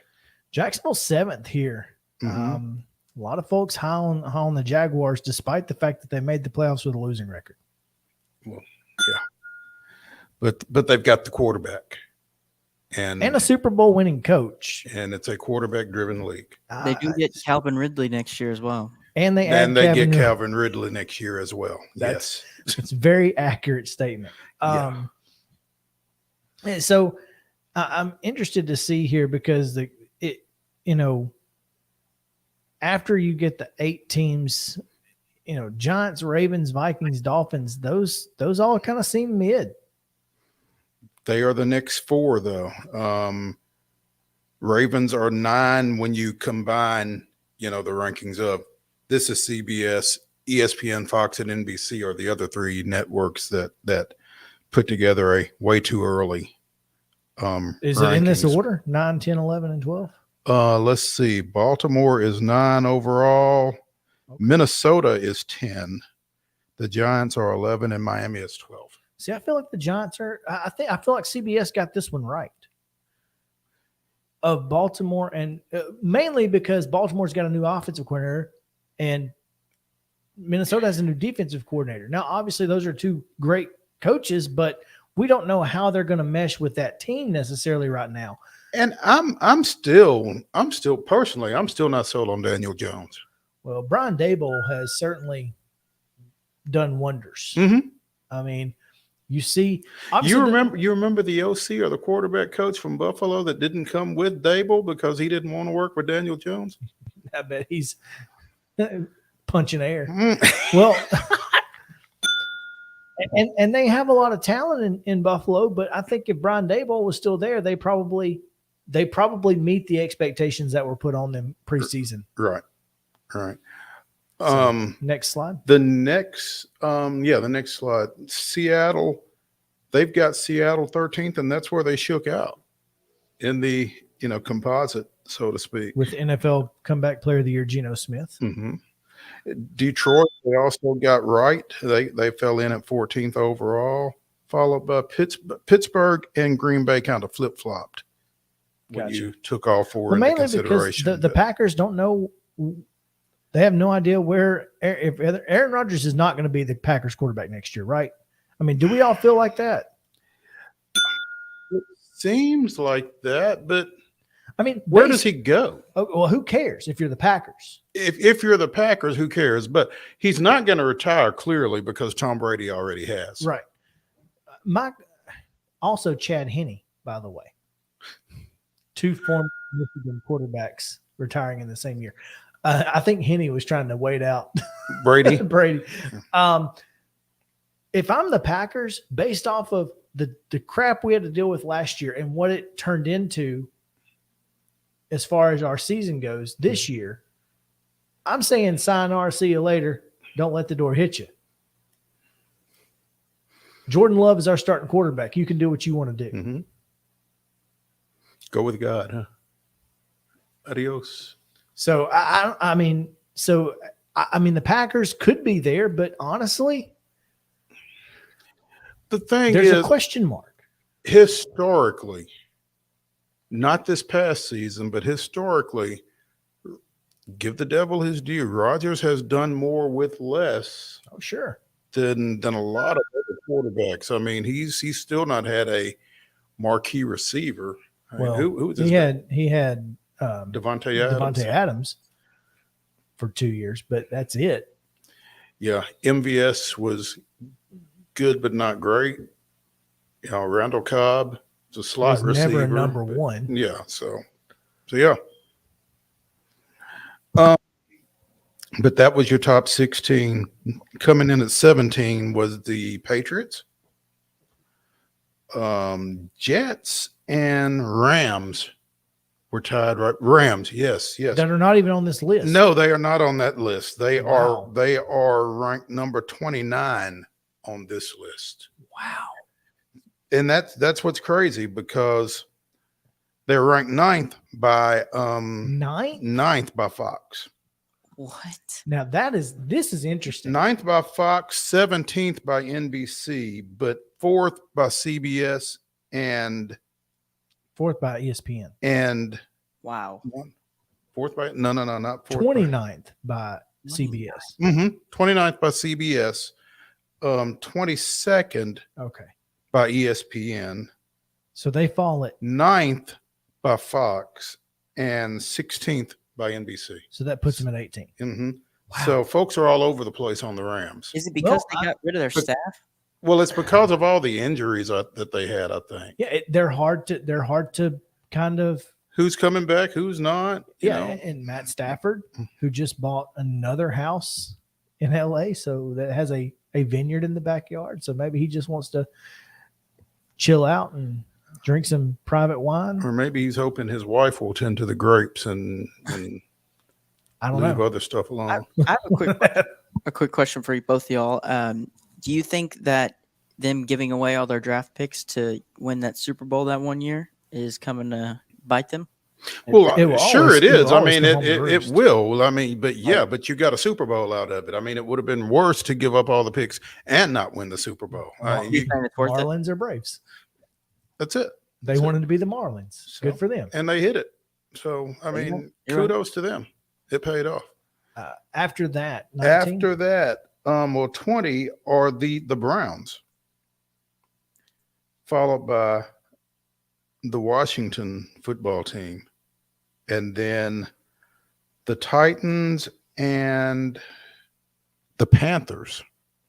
Jacksonville's 7th here. Mm-hmm. A lot of folks high on the Jaguars, despite the fact that they made the playoffs with a losing record. Well, yeah, but they've got the quarterback and a Super Bowl winning coach, and it's a quarterback-driven league. They do get Calvin Ridley next year as well. And they get Calvin Ridley next year as well. Yes, it's a very accurate statement. So I'm interested to see here, because after you get the 8 teams, Giants, Ravens, Vikings, Dolphins, those all kind of seem mid. They are the next 4 though. Ravens are 9 when you combine, the rankings of, this is CBS, ESPN, Fox, and NBC are the other 3 networks that put together a way too early. Is it in this order? 9, 10, 11, and 12? Let's see. Baltimore is 9 overall. Okay. Minnesota is 10. The Giants are 11, and Miami is 12. See, I feel like the Giants are. I feel like CBS got this one right. Of Baltimore, and mainly because Baltimore's got a new offensive coordinator, and Minnesota has a new defensive coordinator. Now, obviously, those are two great coaches, but we don't know how they're going to mesh with that team necessarily right now. And I'm still personally, I'm still not sold on Daniel Jones. Well, Brian Daboll has certainly done wonders. Mm-hmm. I mean, you see, you remember the OC or the quarterback coach from Buffalo that didn't come with Daboll because he didn't want to work with Daniel Jones? I bet he's punching air. Mm. Well, and they have a lot of talent in Buffalo, but I think if Brian Daboll was still there, they probably meet the expectations that were put on them preseason. Right. So, next slide. The next slide. Seattle, they've got Seattle 13th, and that's where they shook out in the composite, so to speak. With NFL Comeback Player of the Year, Geno Smith. Mm-hmm. Detroit, they also got right. They fell in at 14th overall, followed by Pittsburgh and Green Bay kind of flip-flopped when you took all four into mainly consideration. Because the Packers don't know. They have no idea if Aaron Rodgers is not going to be the Packers quarterback next year, right? I mean, do we all feel like that? It seems like that, but I mean, where does he go? Oh, well, who cares if you're the Packers? If you're the Packers, who cares? But he's not going to retire clearly because Tom Brady already has. Right. Also Chad Henne, by the way. 2 former Michigan quarterbacks retiring in the same year. I think Henne was trying to wait out Brady. If I'm the Packers, based off of the crap we had to deal with last year and what it turned into as far as our season goes this year, I'm saying sayonara, see you later. Don't let the door hit you. Jordan Love is our starting quarterback. You can do what you want to do. Mm-hmm. Go with God, huh? Adios. So I mean, the Packers could be there, but honestly, the thing there's is a question mark. Historically, not this past season, but historically, give the devil his due. Rodgers has done more with less. Oh, sure. Than a lot of other quarterbacks. I mean, he's still not had a marquee receiver. Well, who was he had Devontae Adams for 2 years, but that's it. Yeah, MVS was good but not great. Randall Cobb was a slot receiver. Never a number one. Yeah, so yeah. But that was your top 16. Coming in at 17 was the Patriots, Jets, and Rams were tied. Right, Rams, yes. That are not even on this list. No, they are not on that list. They are ranked number 29 on this list. Wow. And that's what's crazy because they're ranked ninth by Fox. What? Now this is interesting. 9th by Fox, 17th by NBC, but 4th by CBS and 4th by ESPN. And wow. 4th by not 4th. 29th by CBS. Mm-hmm. 29th by CBS. 22nd by ESPN. So they fall at 9th by Fox and 16th by NBC. So that puts them at 18. Mm-hmm. Wow. So folks are all over the place on the Rams. Is it because they got rid of their staff? Well, it's because of all the injuries that they had, I think. Yeah, they're hard to kind of. Who's coming back? Who's not? You know? And Matt Stafford, who just bought another house in LA, so that has a vineyard in the backyard. So maybe he just wants to chill out and drink some private wine. Or maybe he's hoping his wife will tend to the grapes and I don't leave know. other stuff alone. I have a quick question for you, both of y'all. Do you think that them giving away all their draft picks to win that Super Bowl that one year is coming to bite them? Well, It will sure always- it it will is. I always mean, come home to it roost. will. I mean, but but you got a Super Bowl out of it. I mean, it would have been worse to give up all the picks and not win the Super Bowl. I mean, He's saying it's worth it. Marlins or Braves. that's it. They That's it. wanted to be the Marlins. Good for them. And they hit it. So, I There you mean, go. You're right. kudos to them. It paid off. After that, 19? After that, 20 are the Browns, followed by the Washington football team, and then the Titans and the Panthers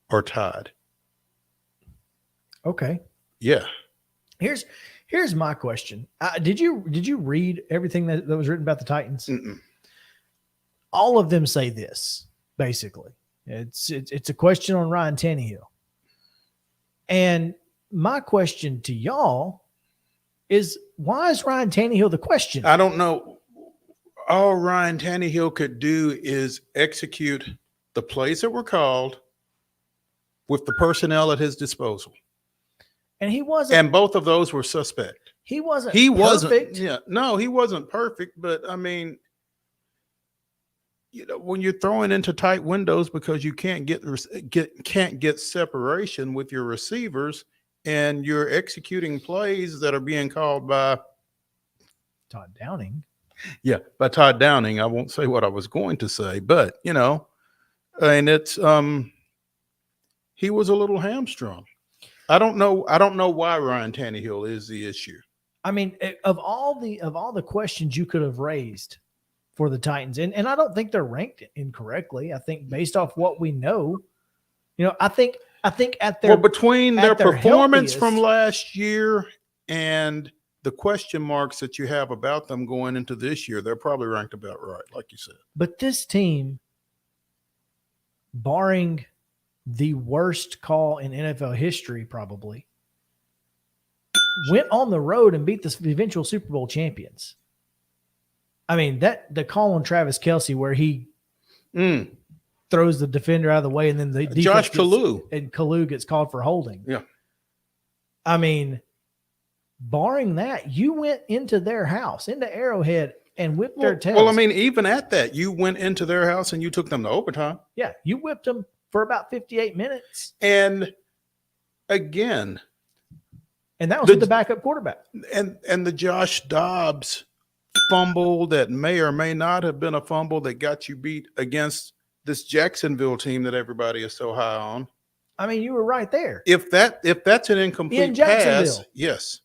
are tied. Okay. Yeah. Here's my question. Did you read everything that was written about the Titans? Mm-mm. All of them say this, basically. It's a question on Ryan Tannehill. And my question to y'all is, why is Ryan Tannehill the question? I don't know. All Ryan Tannehill could do is execute the plays that were called with the personnel at his disposal. And he wasn't. And both of those were suspect. He wasn't. He perfect. wasn't. Yeah, no, he wasn't perfect. But I mean, when you're throwing into tight windows because you can't get separation with your receivers, and you're executing plays that are being called by Todd Downing. Yeah, by Todd Downing. I won't say what I was going to say, but and it's he was a little hamstrung. I don't know why Ryan Tannehill is the issue. I mean, of all the questions you could have raised for the Titans, and I don't think they're ranked incorrectly. I think based off what we know, I think at their between their performance healthiest, from last year and the question marks that you have about them going into this year, they're probably ranked about right, like you said. But this team, barring the worst call in NFL history, probably went on the road and beat the eventual Super Bowl champions. I mean, the call on Travis Kelce where he throws the defender out of the way, and then the Josh Kalu gets called for holding. Yeah. I mean, barring that, you went into their house, into Arrowhead, and whipped their tails. Well, I mean, even at that, you went into their house and you took them to overtime. Yeah, you whipped them for about 58 minutes. And again, and that was with the backup quarterback. And the Josh Dobbs fumble that may or may not have been a fumble that got you beat against this Jacksonville team that everybody is so high on. I mean, you were right there. If that's an incomplete pass, yes,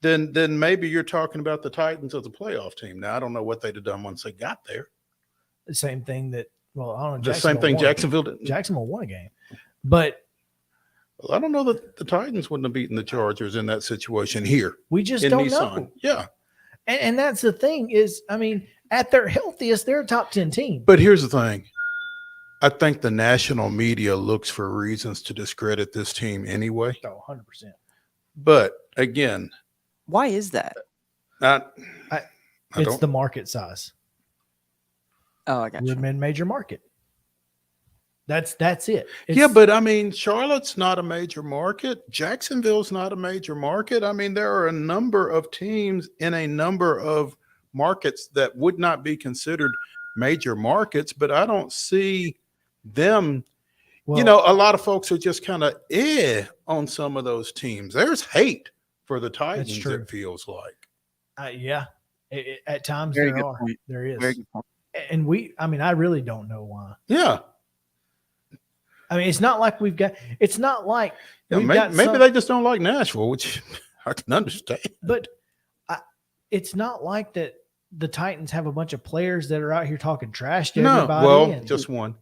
then maybe you're talking about the Titans as a playoff team. Now, I don't know what they'd have done once they got there. The same thing that, well, I don't know. The same thing Jacksonville did. Jacksonville won a game. But I don't know that the Titans wouldn't have beaten the Chargers in that situation here. We just don't know. Yeah. And that's the thing is, I mean, at their healthiest, they're a top 10 team. But here's the thing. I think the national media looks for reasons to discredit this team anyway. Oh, 100%. But again, why is that? It's the market size. Oh, I got you. We're major market. That's it. Yeah, but I mean, Charlotte's not a major market. Jacksonville's not a major market. I mean, there are a number of teams in a number of markets that would not be considered major markets, but I don't see them. Well, a lot of folks are just kind of on some of those teams. There's hate for the Titans, it feels like. Yeah. At times Very there are. Point. There is. Very good point. And I really don't know why. Yeah. I mean, it's not like maybe they just don't like Nashville, which I can understand. But it's not like that the Titans have a bunch of players that are out here talking trash to everybody. Well, just one.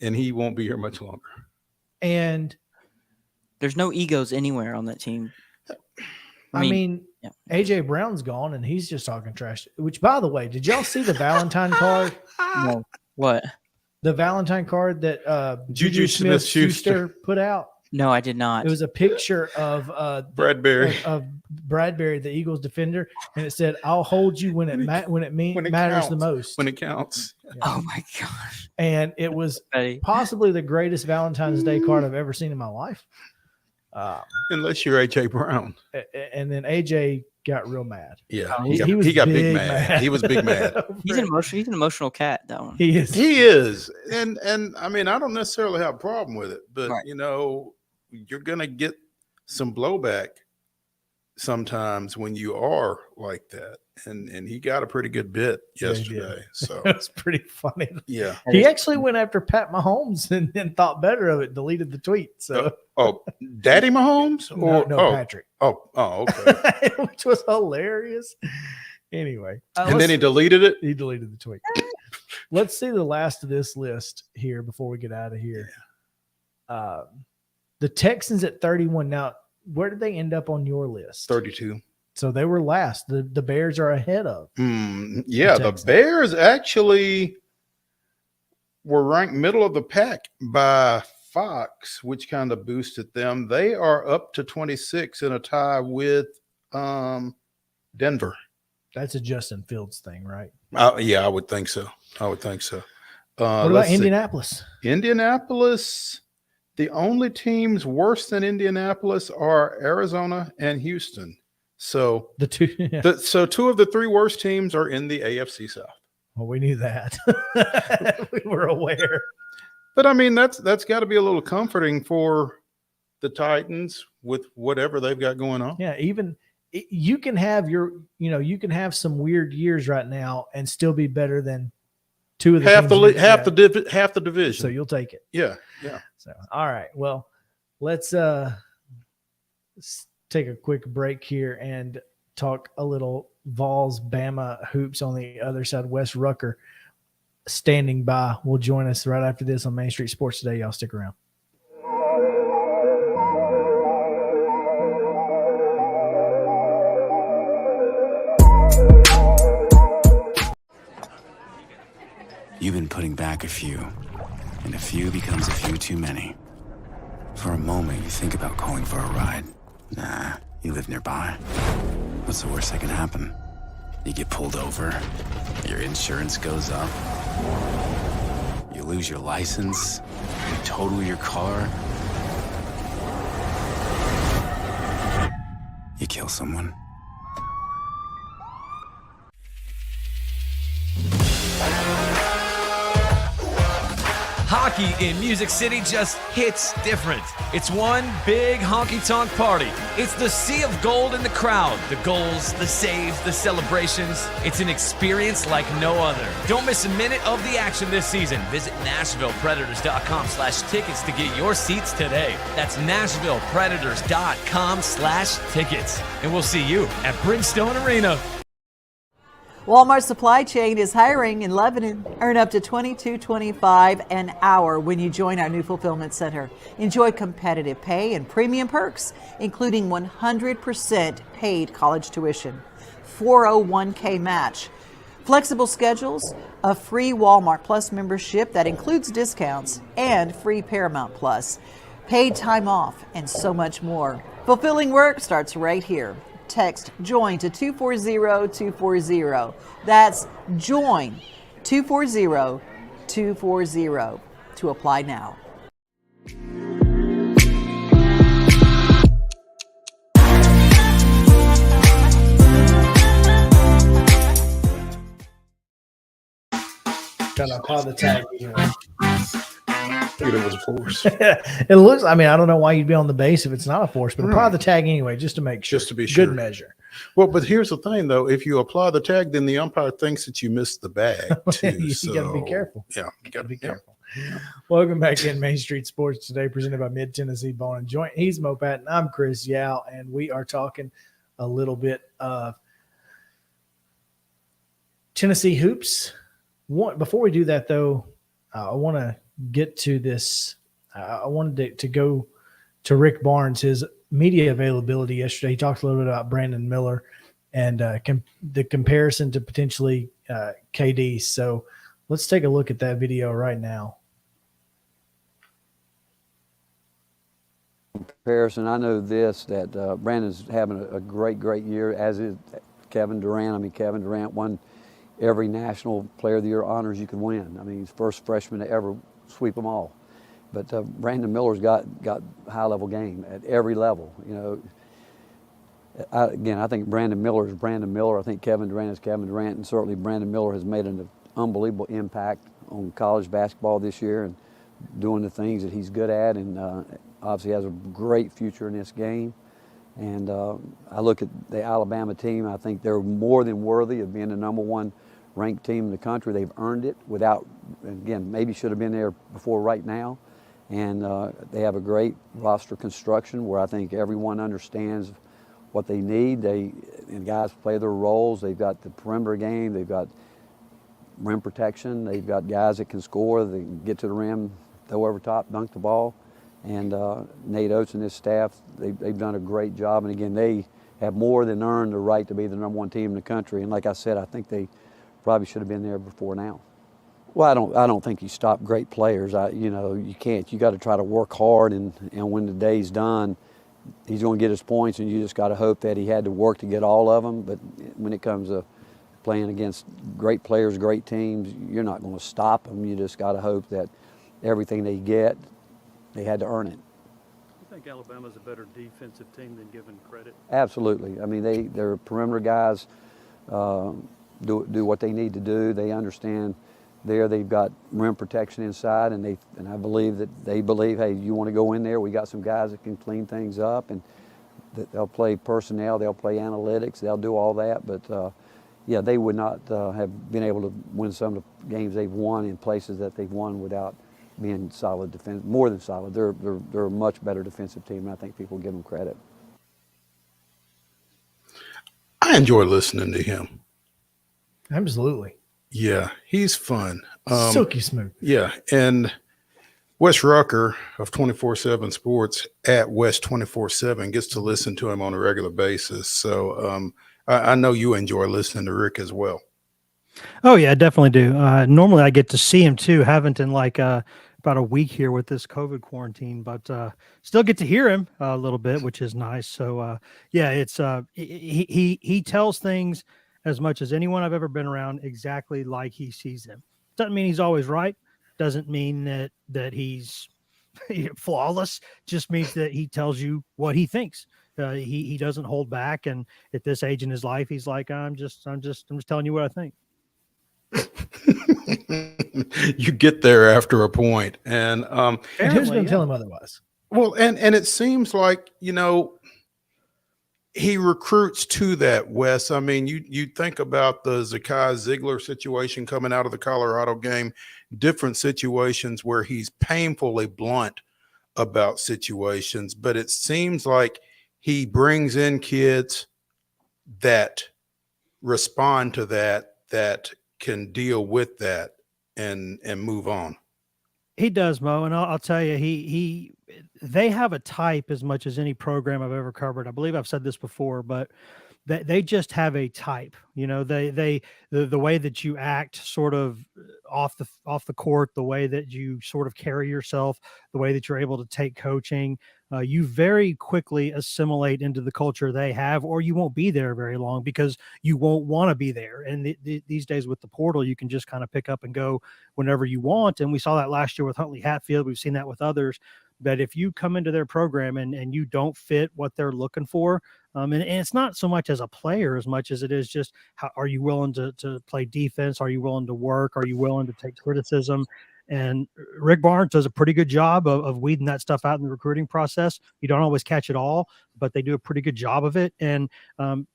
And he won't be here much longer. And there's no egos anywhere on that team. I mean AJ Brown's gone and he's just talking trash. Which, by the way, did y'all see the Valentine card? No. What? The Valentine card that Juju Smith-Schuster put out? No, I did not. It was a picture of Bradbury, of Bradbury, the Eagles defender, and it said, "I'll hold you when it matters the most, when it counts." Yeah. Oh my gosh! And it was possibly the greatest Valentine's Day card I've ever seen in my life. Unless you're AJ Brown, and then AJ got real mad. Yeah, he got big mad. He was big mad. He's an emotional cat, that one. He is. He is. And I mean, I don't necessarily have a problem with it, but Right. you're gonna get some blowback sometimes when you are like that. And he got a pretty good bit yesterday. So It was pretty funny. yeah. He actually went after Pat Mahomes and thought better of it, deleted the tweet. So Daddy Mahomes? Or no, Patrick. Okay. Which was hilarious. Anyway. And then he deleted it. He deleted the tweet. Let's see the last of this list here before we get out of here. The Texans at 31. Now, where did they end up on your list? 32. So they were last. The Bears are ahead of. Yeah, the Bears actually were ranked middle of the pack by Fox, which kind of boosted them. They are up to 26 in a tie with Denver. That's a Justin Fields thing, right? Yeah, I would think so. What about Indianapolis? Indianapolis, the only teams worse than Indianapolis are Arizona and Houston. So so two of the three worst teams are in the AFC South. Well, we knew that. We were aware. But I mean, that's got to be a little comforting for the Titans with whatever they've got going on. Yeah, even you can have you can have some weird years right now and still be better than two of the half the division. So you'll take it. Yeah. So all right. Well, let's take a quick break here and talk a little Vols Bama hoops on the other side. Wes Rucker standing by will join us right after this on Main Street Sports Today. Y'all stick around. You've been putting back a few, and a few becomes a few too many. For a moment, you think about calling for a ride. Nah, you live nearby. What's the worst that can happen? You get pulled over, your insurance goes up, you lose your license, you total your car, you kill someone. Hockey in Music City just hits different. It's one big honky-tonk party. It's the sea of gold in the crowd. The goals, the saves, the celebrations. It's an experience like no other. Don't miss a minute of the action this season. Visit NashvillePredators.com/tickets to get your seats today. That's NashvillePredators.com/tickets. And we'll see you at Bridgestone Arena. Walmart Supply Chain is hiring in Lebanon. Earn up to $22.25 an hour when you join our new fulfillment center. Enjoy competitive pay and premium perks, including 100% paid college tuition, 401k match, flexible schedules, a free Walmart Plus membership that includes discounts, and free Paramount Plus, paid time off, and so much more. Fulfilling work starts right here. Text JOIN to 240-240. That's JOIN 240-240 to apply now. Trying to apply the tag. It was a force. It looks, I mean, I don't know why you'd be on the base if it's not a force, but apply the tag anyway, just to make sure. Just to be sure. Good measure. Well, but here's the thing, though. If you apply the tag, then the umpire thinks that you missed the bag, too. You got to be careful. Yeah. You got to be careful. Welcome back in Main Street Sports Today, presented by Mid-Tennessee Bone and Joint. He's Mo Patton. I'm Chris Yow, and we are talking a little bit of Tennessee hoops. Before we do that, though, I want to get to this. I wanted to go to Rick Barnes, his media availability yesterday. He talked a little bit about Brandon Miller and the comparison to potentially KD. So let's take a look at that video right now. Comparison, I know this, that Brandon's having a great year, as is Kevin Durant. I mean, Kevin Durant won every National Player of the Year honors you can win. I mean, he's the first freshman to ever sweep them all. But Brandon Miller's got high-level game at every level. You know, I think Brandon Miller is Brandon Miller. I think Kevin Durant is Kevin Durant, and certainly Brandon Miller has made an unbelievable impact on college basketball this year and doing the things that he's good at, and obviously has a great future in this game. And I look at the Alabama team. I think they're more than worthy of being the #1 ranked team in the country. They've earned it without, again, maybe should have been there before right now. And they have a great roster construction where I think everyone understands what they need. And guys play their roles. They've got the perimeter game. They've got rim protection. They've got guys that can score. They can get to the rim, throw over top, dunk the ball. And Nate Oates and his staff, they've done a great job. And again, they have more than earned the right to be the #1 team in the country. And like I said, I think they probably should have been there before now. Well, I don't think you stop great players. You can't. You got to try to work hard, and when the day's done, he's going to get his points, and you just got to hope that he had to work to get all of them. But when it comes to playing against great players, great teams, you're not going to stop them. You just got to hope that everything they get, they had to earn it. You think Alabama's a better defensive team than given credit? Absolutely. I mean, they're perimeter guys, do what they need to do. They understand there. They've got rim protection inside, and I believe that they believe, hey, you want to go in there, we got some guys that can clean things up, and they'll play personnel, they'll play analytics, they'll do all that. But yeah, they would not have been able to win some of the games they've won in places that they've won without being solid defense, more than solid. They're a much better defensive team, and I think people give them credit. I enjoy listening to him. Absolutely. Yeah, he's fun. Silky smooth. Yeah, and Wes Rucker of 24/7 Sports at West 24/7 gets to listen to him on a regular basis. So I know you enjoy listening to Rick as well. Oh yeah, I definitely do. Normally I get to see him too. Haven't in like about a week here with this COVID quarantine, but still get to hear him a little bit, which is nice. So yeah, it's he tells things as much as anyone I've ever been around exactly like he sees them. Doesn't mean he's always right. Doesn't mean that he's flawless. Just means that he tells you what he thinks. He doesn't hold back. And at this age in his life, he's like, I'm just telling you what I think. You get there after a point, and who's going to tell him otherwise? Well, and it seems like, he recruits to that, Wes. I mean, you think about the Zakai Ziegler situation coming out of the Colorado game, different situations where he's painfully blunt about situations, but it seems like he brings in kids that respond to that can deal with that and move on. He does, Mo, and I'll tell you, they have a type as much as any program I've ever covered. I believe I've said this before, but they just have a type. The way that you act, sort of off the court, the way that you sort of carry yourself, the way that you're able to take coaching, you very quickly assimilate into the culture they have, or you won't be there very long because you won't want to be there. And these days with the portal, you can just kind of pick up and go whenever you want. And we saw that last year with Huntley Hatfield. We've seen that with others. But if you come into their program and you don't fit what they're looking for, and it's not so much as a player as much as it is just how are you willing to play defense? Are you willing to work? Are you willing to take criticism? And Rick Barnes does a pretty good job of weeding that stuff out in the recruiting process. You don't always catch it all, but they do a pretty good job of it. And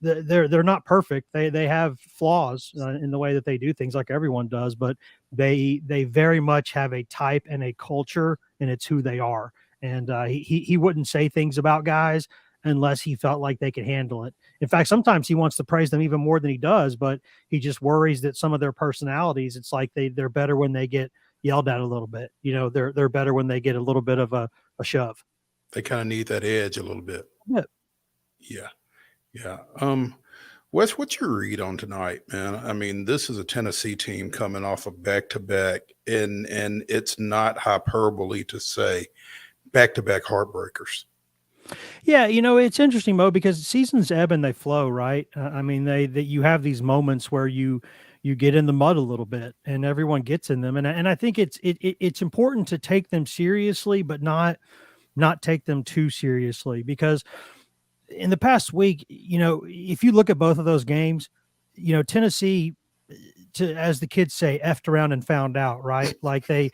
they're not perfect. They have flaws in the way that they do things, like everyone does, but they very much have a type and a culture, and it's who they are. And he wouldn't say things about guys unless he felt like they could handle it. In fact, sometimes he wants to praise them even more than he does, but he just worries that some of their personalities, it's like they're better when they get yelled at a little bit. They're better when they get a little bit of a shove. They kind of need that edge a little bit. Yeah. Wes, what's your read on tonight, man? I mean, this is a Tennessee team coming off of back-to-back, and it's not hyperbole to say back-to-back heartbreakers. Yeah, it's interesting, Mo, because seasons ebb and they flow, right? I mean, you have these moments where you get in the mud a little bit, and everyone gets in them, and I think it's important to take them seriously, but not take them too seriously, because in the past week, if you look at both of those games, Tennessee, as the kids say, effed around and found out, right? Like they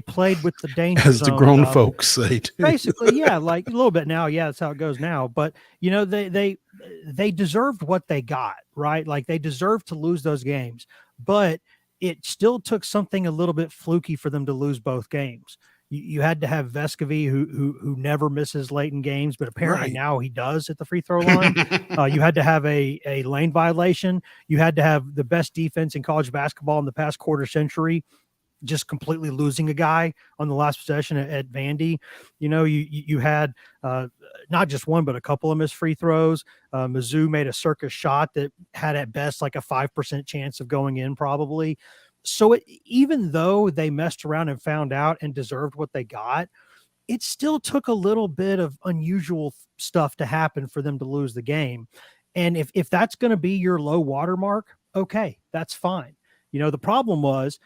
played with the danger As the zone grown enough. folks say, too. Basically, yeah, like a little bit now. Yeah, that's how it goes now. But they deserved what they got, right? Like they deserved to lose those games, but it still took something a little bit fluky for them to lose both games. You had to have Vescovy, who never misses late in games, but apparently now he does at the free throw line. You had to have a lane violation. You had to have the best defense in college basketball in the past quarter century, just completely losing a guy on the last possession at Vandy. You had not just one, but a couple of missed free throws. Mizzou made a circus shot that had at best like a 5% chance of going in probably. So even though they messed around and found out and deserved what they got, it still took a little bit of unusual stuff to happen for them to lose the game. And if that's going to be your low watermark, okay, that's fine. The problem was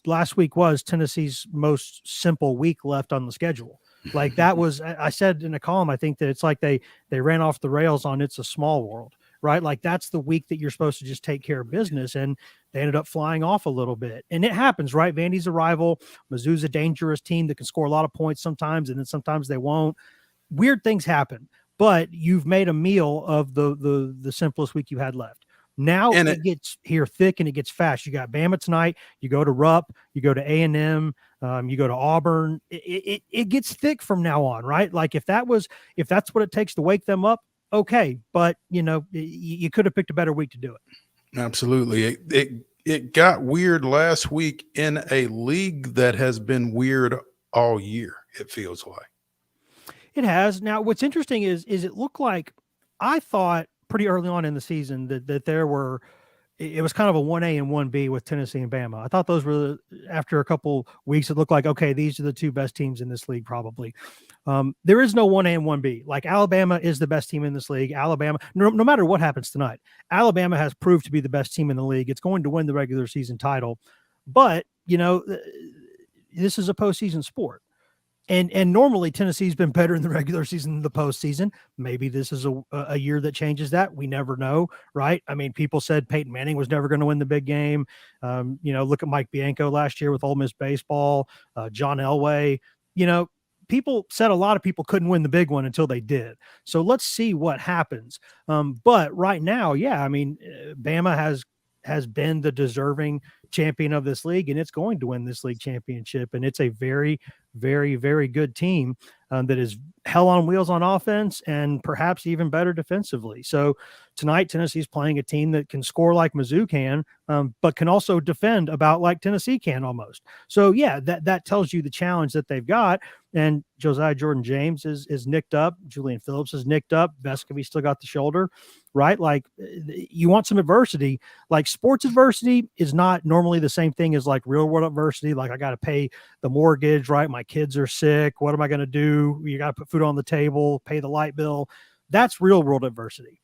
last week was Tennessee's most simple week left on the schedule. Like that was, I said in a column, I think that it's like they ran off the rails on It's a Small World, right? Like that's the week that you're supposed to just take care of business, and they ended up flying off a little bit. And it happens, right? Vandy's a rival. Mizzou's a dangerous team that can score a lot of points sometimes, and then sometimes they won't. Weird things happen, but you've made a meal of the simplest week you had left. Now it gets here thick and it gets fast. You got Bama tonight. You go to Rupp. You go to A&M. You go to Auburn. It gets thick from now on, right? Like if that's what it takes to wake them up, okay. But you could have picked a better week to do it. Absolutely. It got weird last week in a league that has been weird all year. It feels like it has. Now, what's interesting is it looked like, I thought pretty early on in the season that it was kind of a 1A and 1B with Tennessee and Bama. I thought those were, after a couple weeks, it looked like, okay, these are the two best teams in this league, probably. There is no 1A and 1B. Like Alabama is the best team in this league. Alabama, no matter what happens tonight, Alabama has proved to be the best team in the league. It's going to win the regular season title. But, this is a postseason sport. And normally Tennessee's been better in the regular season than the postseason. Maybe this is a year that changes that. We never know, right? I mean, people said Peyton Manning was never going to win the big game. Look at Mike Bianco last year with Ole Miss baseball, John Elway. People said a lot of people couldn't win the big one until they did. So let's see what happens. But right now, yeah, I mean, Bama has been the deserving champion of this league, and it's going to win this league championship. And it's a very, very, very good team that is hell on wheels on offense and perhaps even better defensively. So tonight, Tennessee's playing a team that can score like Mizzou can, but can also defend about like Tennessee can almost. So yeah, that tells you the challenge that they've got. And Josiah Jordan-James is nicked up. Julian Phillips is nicked up. Vescovy still got the shoulder, right? Like you want some adversity. Like sports adversity is not normally the same thing as like real world adversity. Like I got to pay the mortgage, right? My kids are sick. What am I going to do? You got to put food on the table, pay the light bill. That's real world adversity.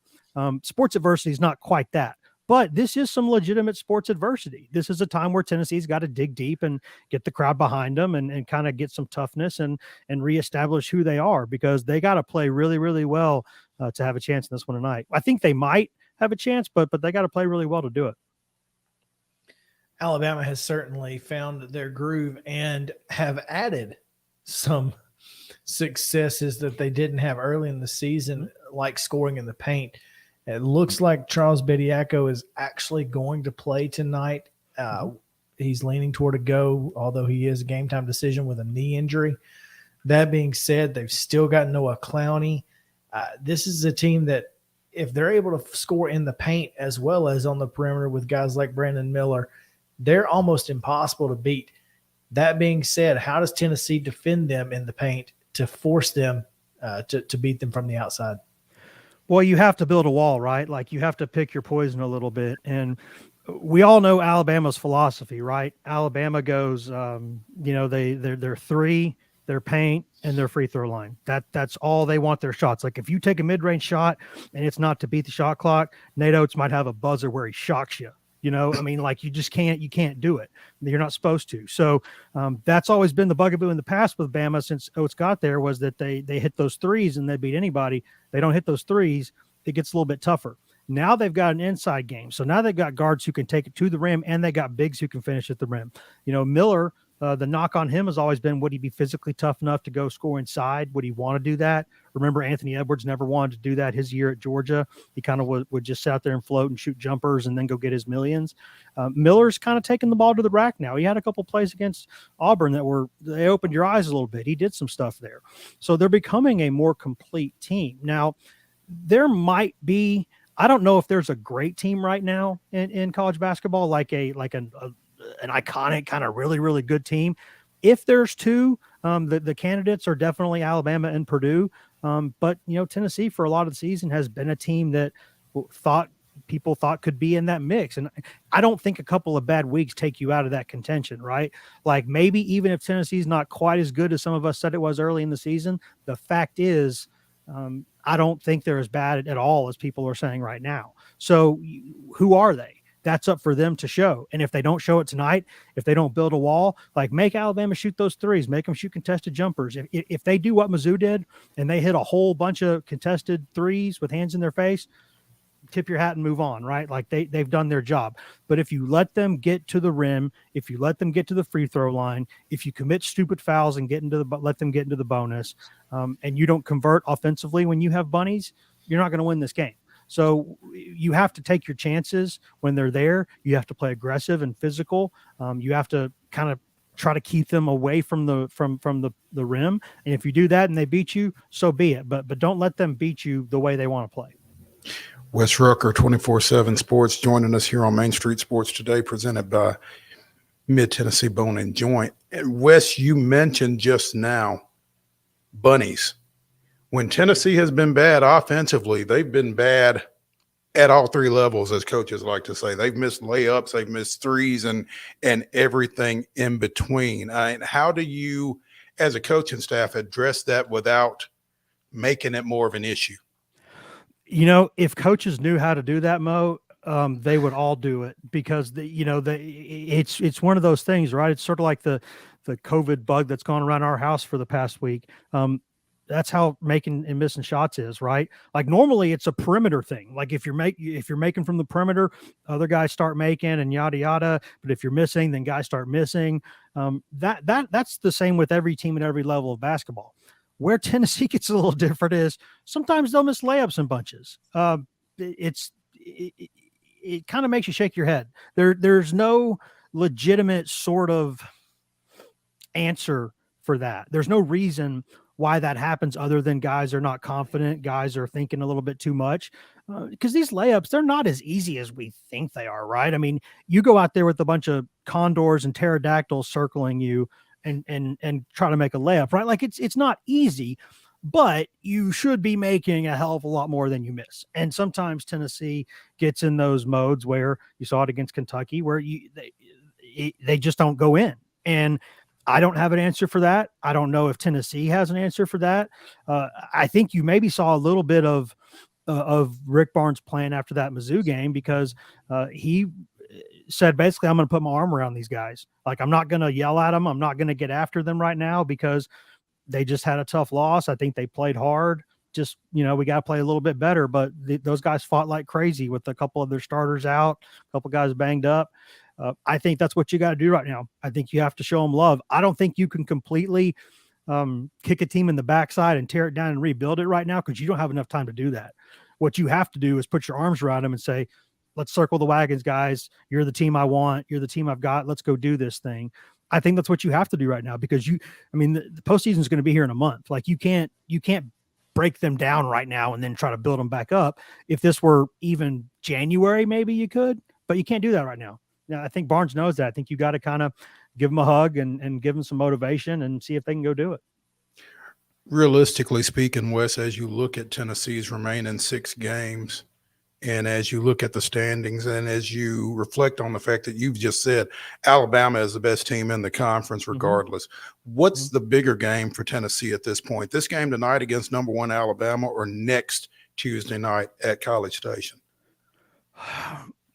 Sports adversity is not quite that. But this is some legitimate sports adversity. This is a time where Tennessee's got to dig deep and get the crowd behind them and kind of get some toughness and reestablish who they are, because they got to play really, really well to have a chance in this one tonight. I think they might have a chance, but they got to play really well to do it. Alabama has certainly found their groove and have added some successes that they didn't have early in the season, like scoring in the paint. It looks like Charles Bediako is actually going to play tonight. He's leaning toward a go, although he is a game time decision with a knee injury. That being said, they've still got Noah Clowney. This is a team that, if they're able to score in the paint as well as on the perimeter with guys like Brandon Miller, they're almost impossible to beat. That being said, how does Tennessee defend them in the paint to force them to beat them from the outside? Well, you have to build a wall, right? Like you have to pick your poison a little bit. And we all know Alabama's philosophy, right? Alabama goes, they're three, their paint, and their free throw line. That's all they want their shots. Like if you take a mid-range shot and it's not to beat the shot clock, Nate Oates might have a buzzer where he shocks you. I mean, like you can't do it. You're not supposed to. So that's always been the bugaboo in the past with Bama since Oates got there, was that they hit those threes and they beat anybody. They don't hit those threes, it gets a little bit tougher. Now they've got an inside game. So now they've got guards who can take it to the rim, and they got bigs who can finish at the rim. Miller, the knock on him has always been, would he be physically tough enough to go score inside? Would he want to do that? Remember, Anthony Edwards never wanted to do that his year at Georgia. He kind of would just sit out there and float and shoot jumpers and then go get his millions. Miller's kind of taking the ball to the rack now. He had a couple plays against Auburn they opened your eyes a little bit. He did some stuff there. So they're becoming a more complete team. Now, there might be, I don't know if there's a great team right now in college basketball, like an iconic kind of really, really good team. If there's two, the candidates are definitely Alabama and Purdue. But Tennessee for a lot of the season has been a team that people thought could be in that mix. And I don't think a couple of bad weeks take you out of that contention, right? Like maybe even if Tennessee's not quite as good as some of us said it was early in the season, the fact is, I don't think they're as bad at all as people are saying right now. So who are they? That's up for them to show. And if they don't show it tonight, if they don't build a wall, like make Alabama shoot those threes, make them shoot contested jumpers. If they do what Mizzou did and they hit a whole bunch of contested threes with hands in their face, tip your hat and move on, right? Like they've done their job. But if you let them get to the rim, if you let them get to the free throw line, if you commit stupid fouls and let them get into the bonus, and you don't convert offensively when you have bunnies, you're not going to win this game. So you have to take your chances when they're there. You have to play aggressive and physical. You have to kind of try to keep them away from the rim. And if you do that and they beat you, so be it. But don't let them beat you the way they want to play. Wes Rucker, 24/7 Sports, joining us here on Main Street Sports today, presented by Mid-Tennessee Bone and Joint. And Wes, you mentioned just now bunnies. When Tennessee has been bad offensively, they've been bad at all three levels, as coaches like to say. They've missed layups, they've missed threes, and everything in between. How do you, as a coaching staff, address that without making it more of an issue? If coaches knew how to do that, Mo, they would all do it, because it's one of those things, right? It's sort of like the COVID bug that's gone around our house for the past week. That's how making and missing shots is, right? Like normally it's a perimeter thing. Like if you're making from the perimeter, other guys start making and yada yada. But if you're missing, then guys start missing. That's the same with every team at every level of basketball. Where Tennessee gets a little different is sometimes they'll miss layups in bunches. It kind of makes you shake your head. There's no legitimate sort of answer for that. There's no reason why that happens other than guys are not confident. Guys are thinking a little bit too much, because these layups, they're not as easy as we think they are, right? I mean, you go out there with a bunch of condors and pterodactyls circling you and try to make a layup, right? Like it's not easy, but you should be making a hell of a lot more than you miss. And sometimes Tennessee gets in those modes where you saw it against Kentucky, where they just don't go in. And I don't have an answer for that. I don't know if Tennessee has an answer for that. I think you maybe saw a little bit of Rick Barnes' plan after that Mizzou game, because he said, basically, I'm going to put my arm around these guys. Like, I'm not going to yell at them. I'm not going to get after them right now because they just had a tough loss. I think they played hard. Just, we got to play a little bit better. But those guys fought like crazy with a couple of their starters out, a couple guys banged up. I think that's what you got to do right now. I think you have to show them love. I don't think you can completely kick a team in the backside and tear it down and rebuild it right now, because you don't have enough time to do that. What you have to do is put your arms around them and say, let's circle the wagons, guys. You're the team I want. You're the team I've got. Let's go do this thing. I think that's what you have to do right now, because the postseason is going to be here in a month. Like you can't break them down right now and then try to build them back up. If this were even January, maybe you could, but you can't do that right now. Now, I think Barnes knows that. I think you got to kind of give them a hug and give them some motivation and see if they can go do it. Realistically speaking, Wes, as you look at Tennessee's remaining 6 games, and as you look at the standings, and as you reflect on the fact that you've just said Alabama is the best team in the conference regardless, what's the bigger game for Tennessee at this point? This game tonight against number 1 Alabama, or next Tuesday night at College Station?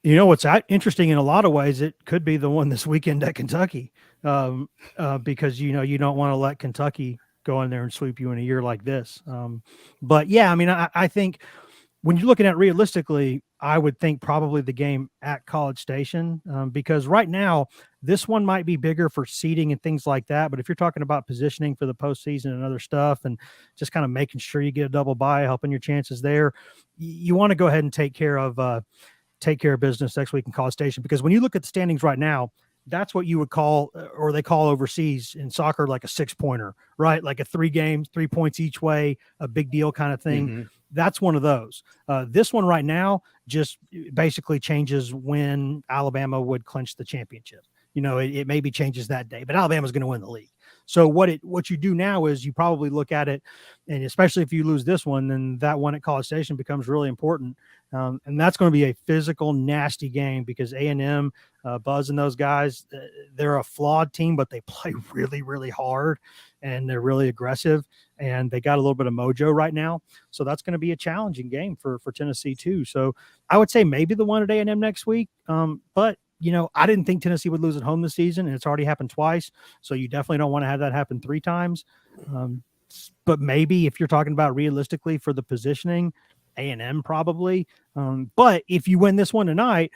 You know what's interesting in a lot of ways? It could be the one this weekend at Kentucky, because you don't want to let Kentucky go in there and sweep you in a year like this. But yeah, I mean, I think when you're looking at realistically, I would think probably the game at College Station, because right now this one might be bigger for seeding and things like that. But if you're talking about positioning for the postseason and other stuff, and just kind of making sure you get a double bye, helping your chances there, you want to go ahead and take care of business next week in College Station, because when you look at the standings right now, that's what you would call, or they call overseas in soccer, like a 6-pointer, right? Like a 3 games, 3 points each way, a big deal kind of thing. Mm-hmm. That's one of those. This one right now just basically changes when Alabama would clinch the championship. It maybe changes that day, but Alabama's going to win the league. So what you do now is you probably look at it, and especially if you lose this one, then that one at College Station becomes really important. And that's going to be a physical, nasty game, because A&M, Buzz and those guys, they're a flawed team, but they play really, really hard, and they're really aggressive, and they got a little bit of mojo right now. So that's going to be a challenging game for Tennessee too. So I would say maybe the one at A&M next week. But I didn't think Tennessee would lose at home this season, and it's already happened twice. So you definitely don't want to have that happen 3 times. But maybe if you're talking about realistically for the positioning, A&M probably. But if you win this one tonight,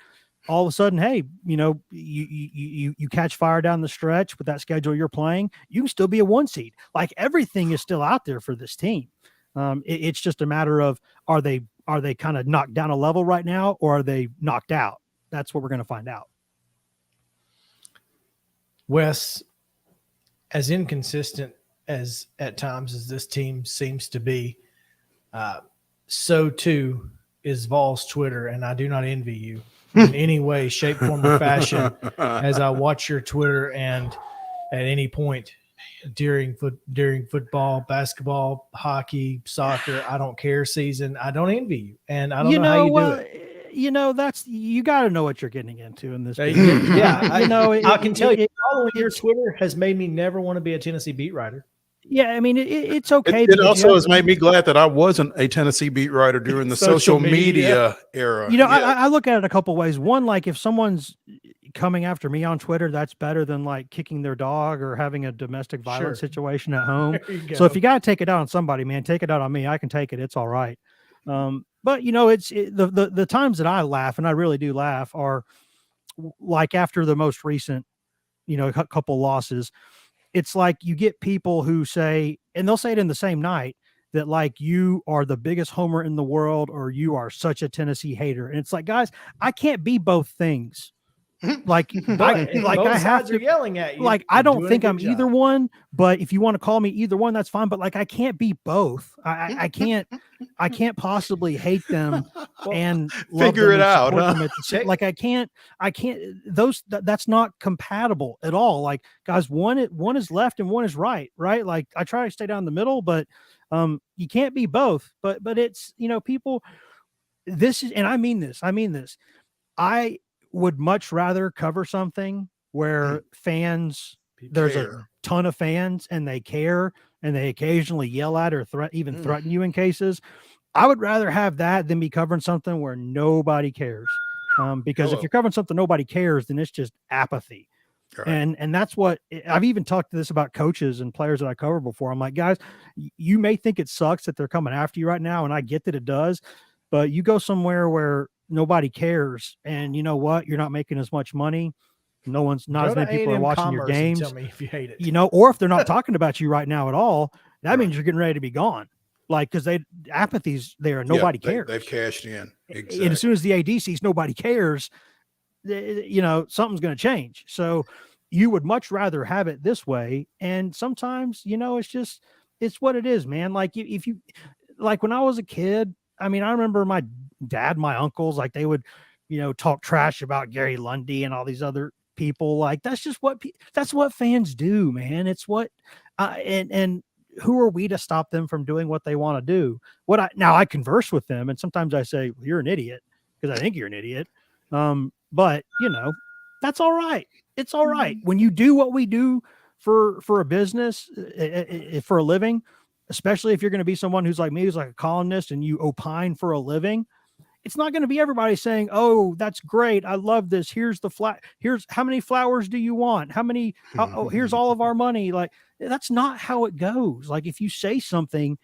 all of a sudden, hey, you catch fire down the stretch with that schedule you're playing, you can still be a 1 seed. Like, everything is still out there for this team. It's just a matter of, are they kind of knocked down a level right now, or are they knocked out? That's what we're going to find out. Wes, as inconsistent as at times as this team seems to be, so too is VOLS Twitter, and I do not envy you in any way, shape, form, or fashion as I watch your Twitter, and at any point during football, basketball, hockey, soccer, I don't care season, I don't envy you, and I don't know how you do it. That's, you got to know what you're getting into in this. Yeah, I can tell you, following your it's Twitter has made me never want to be a Tennessee beat writer. Yeah, I mean, it's okay. It also has made me glad that I wasn't a Tennessee beat writer during the social media era. I look at it a couple ways. One, like, if someone's coming after me on Twitter, that's better than like kicking their dog or having a domestic violence situation at home. So if you got to take it out on somebody, man, take it out on me. I can take it. It's all right. But the times that I laugh, and I really do laugh, are like after the most recent, couple losses. It's like you get people who say, and they'll say it in the same night, that like, you are the biggest homer in the world, or you are such a Tennessee hater. And it's like, guys, I can't be both things. Like, I have to, yelling at you. Like, I don't think I'm either one, but if you want to call me either one, that's fine. But like, I can't be both. I can't possibly hate them and figure it out. Huh? Like, I can't, that's not compatible at all. Like, guys, one is left and one is right. Like, I try to stay down the middle, but you can't be both. But it's, people, this is, and I mean this, I would much rather cover something where fans, there's a ton of fans and they care, and they occasionally yell at or threaten you in cases. I would rather have that than be covering something where nobody cares. Because if you're covering something nobody cares, then it's just apathy. Right. And that's what I've even talked to this about coaches and players that I covered before. I'm like, guys, you may think it sucks that they're coming after you right now, and I get that it does, but you go somewhere where nobody cares, and you know what? You're not making as much money. Not as many people are watching your games. Tell me if you hate it. Or if they're not talking about you right now at all, that means you're getting ready to be gone. Like, because apathy's there and nobody cares. They've cashed in. Exactly. And as soon as the AD sees nobody cares, something's going to change. So you would much rather have it this way. And sometimes, it's what it is, man. Like, if you, like, when I was a kid, I mean, I remember my dad, my uncles, like, they would, talk trash about Gary Lundy and all these other people. Like, that's just that's what fans do, man. It's what, and who are we to stop them from doing what they want to do? Now I converse with them, and sometimes I say, well, you're an idiot, because I think you're an idiot. But that's all right. It's all right. When you do what we do for a business, for a living, especially if you're going to be someone who's like me, who's like a columnist, and you opine for a living, it's not going to be everybody saying, "Oh, that's great. I love this. Here's here's how many flowers do you want? Here's all of our money." Like, that's not how it goes. Like, if you say something,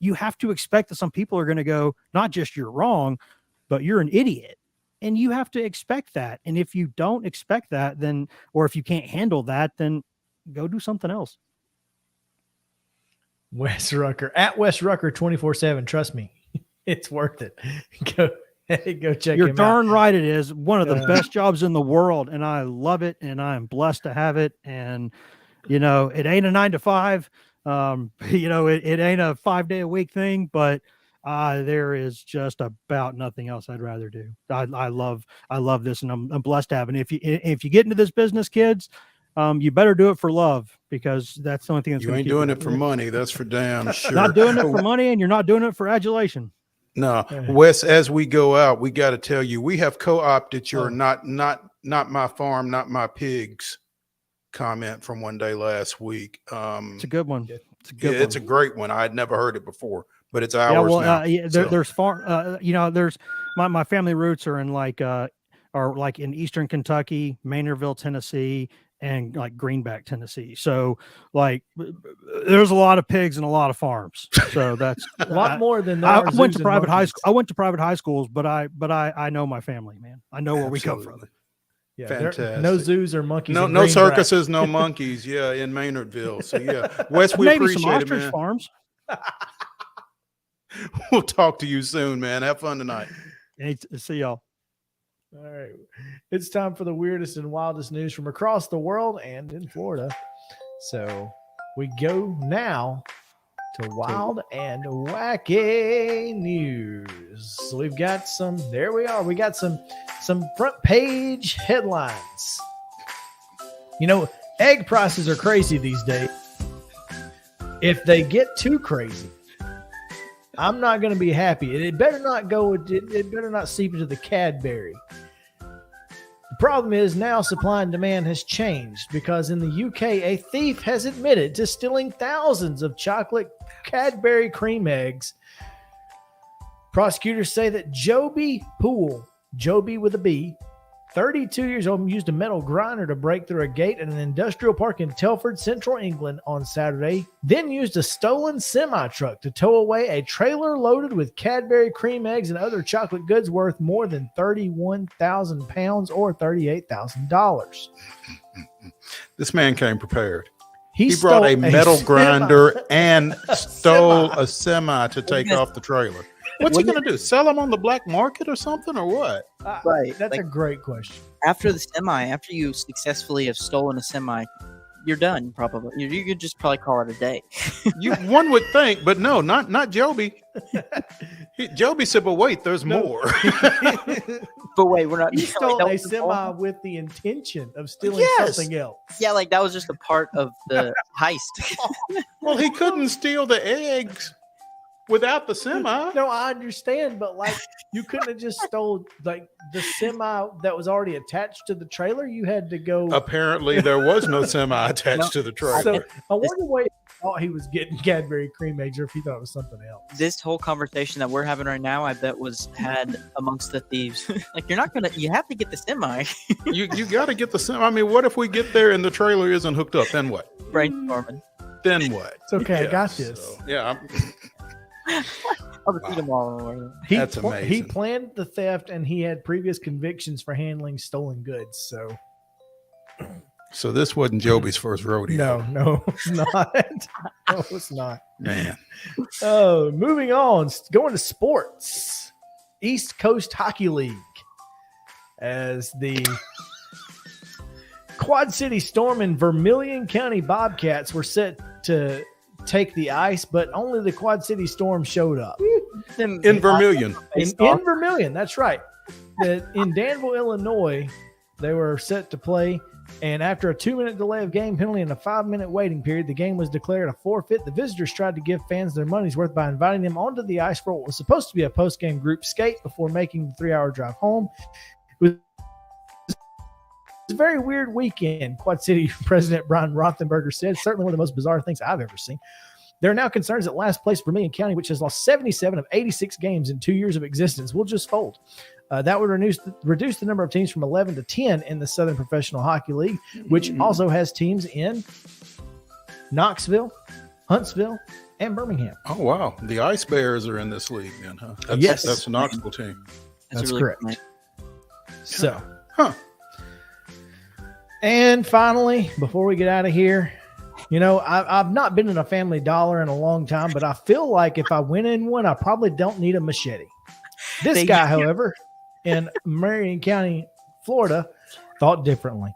you have to expect that some people are going to go, not just you're wrong, but you're an idiot. And you have to expect that. And if you don't expect that, then, or if you can't handle that, then go do something else. Wes Rucker at Wes Rucker 24/7. Trust me, it's worth it. Go check You're him darn out. right. It is one of the best jobs in the world. And I love it. And I'm blessed to have it. And, it ain't a 9 to 5. It ain't a 5-day a week thing, but there is just about nothing else I'd rather do. I love this, and I'm blessed to have it. If you get into this business, kids, you better do it for love, because that's the only thing that's You ain't doing it for money. That's for damn sure. Not doing it for money, and you're not doing it for adulation. No, Wes, as we go out, we got to tell you, we have co-opted your not my farm, not my pigs comment from one day last week. It's a good one. It's a great one. I had never heard it before, but it's ours now. There's farm. There's my family roots are in like in Eastern Kentucky, Maynardville, Tennessee, and like Greenback, Tennessee. So like there's a lot of pigs and a lot of farms. So that's a lot more than I went to private high school. I went to private high schools, but I know my family, man. I know where we come from. Yeah, fantastic. No zoos or monkeys. No circuses, no monkeys. Yeah, in Maynardville. So yeah, Wes, we maybe appreciate some it, ostrich man. farms. We'll talk to you soon, man. Have fun tonight. See y'all. All right. It's time for the weirdest and wildest news from across the world and in Florida. So we go now to wild and wacky news. So we've got there we are. We got some front page headlines. Egg prices are crazy these days. If they get too crazy, I'm not going to be happy. It better not go. It better not seep into the Cadbury. The problem is now supply and demand has changed, because in the UK, a thief has admitted to stealing thousands of chocolate Cadbury cream eggs. Prosecutors say that Joby Poole, Joby with a B, 32 years old, used a metal grinder to break through a gate at an industrial park in Telford, Central England on Saturday, then used a stolen semi-truck to tow away a trailer loaded with Cadbury cream eggs and other chocolate goods worth more than 31,000 pounds or $38,000. This man came prepared. He brought a metal grinder and stole semi. a semi to take off the trailer. What's he going to do? Sell them on the black market or something, or what? Right. That's a great question. After you successfully have stolen a semi, you're done. Probably you could just probably call it a day. One would think, but no, not Joby. Joby said, "But wait, there's more." But wait, we're not. He stole a semi with the intention of stealing something else. Yeah, like that was just a part of the heist. Well, he couldn't steal the eggs without the semi. No, I understand, but like you couldn't have just stole like the semi that was already attached to the trailer. You had to go. Apparently, there was no semi attached to the trailer. So I wonder why he thought he was getting Cadbury cream eggs, or if he thought it was something else. This whole conversation that we're having right now, I bet, was had amongst the thieves. Like, you have to get the semi. you got to get the semi. I mean, what if we get there and the trailer isn't hooked up? Then what? Brainstorming. Then what? It's okay. I got this. So, yeah. I'll repeat them all. That's amazing. He planned the theft, and he had previous convictions for handling stolen goods. So this wasn't Joby's first rodeo. No, it's not. No, it's not. Man. Oh, moving on. Going to sports. East Coast Hockey League. As the Quad City Storm and Vermilion County Bobcats were set to take the ice, but only the Quad City Storm showed up. In Vermilion. In Vermilion, that's right. In Danville, Illinois, they were set to play, and after a 2-minute delay of game penalty and a 5-minute waiting period, the game was declared a forfeit. The visitors tried to give fans their money's worth by inviting them onto the ice for what was supposed to be a post-game group skate before making the 3-hour drive home. It was a very weird weekend, Quad City President Brian Rothenberger said. Certainly one of the most bizarre things I've ever seen. There are now concerns that last place Vermilion County, which has lost 77 of 86 games in 2 years of existence, will just fold. That would reduce the number of teams from 11 to 10 in the Southern Professional Hockey League, which also has teams in Knoxville, Huntsville, and Birmingham. Oh, wow. The Ice Bears are in this league then, huh? Yes. That's a Knoxville team. That's really correct. cool. So, and finally, before we get out of here, you know, I've not been in a Family Dollar in a long time, but I feel like if I went in one, I probably don't need a machete. This guy, however, in Marion County, Florida, thought differently.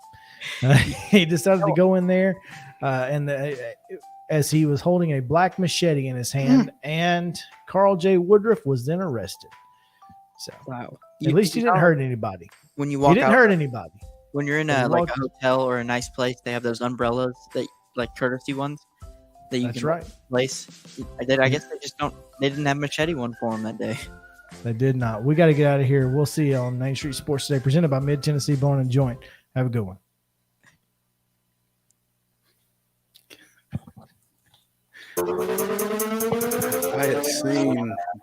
He decided to go in there, as he was holding a black machete in his hand, and Carl J. Woodruff was then arrested. So, wow. At least he didn't hurt anybody. When you walk he didn't hurt anybody. When you're in a hotel or a nice place, they have those umbrellas that like courtesy ones that you can place. I guess they didn't have a machete one for him that day. They did not. We got to get out of here. We'll see you on Main Street Sports Today, presented by Mid Tennessee Bone and Joint. Have a good one. I had seen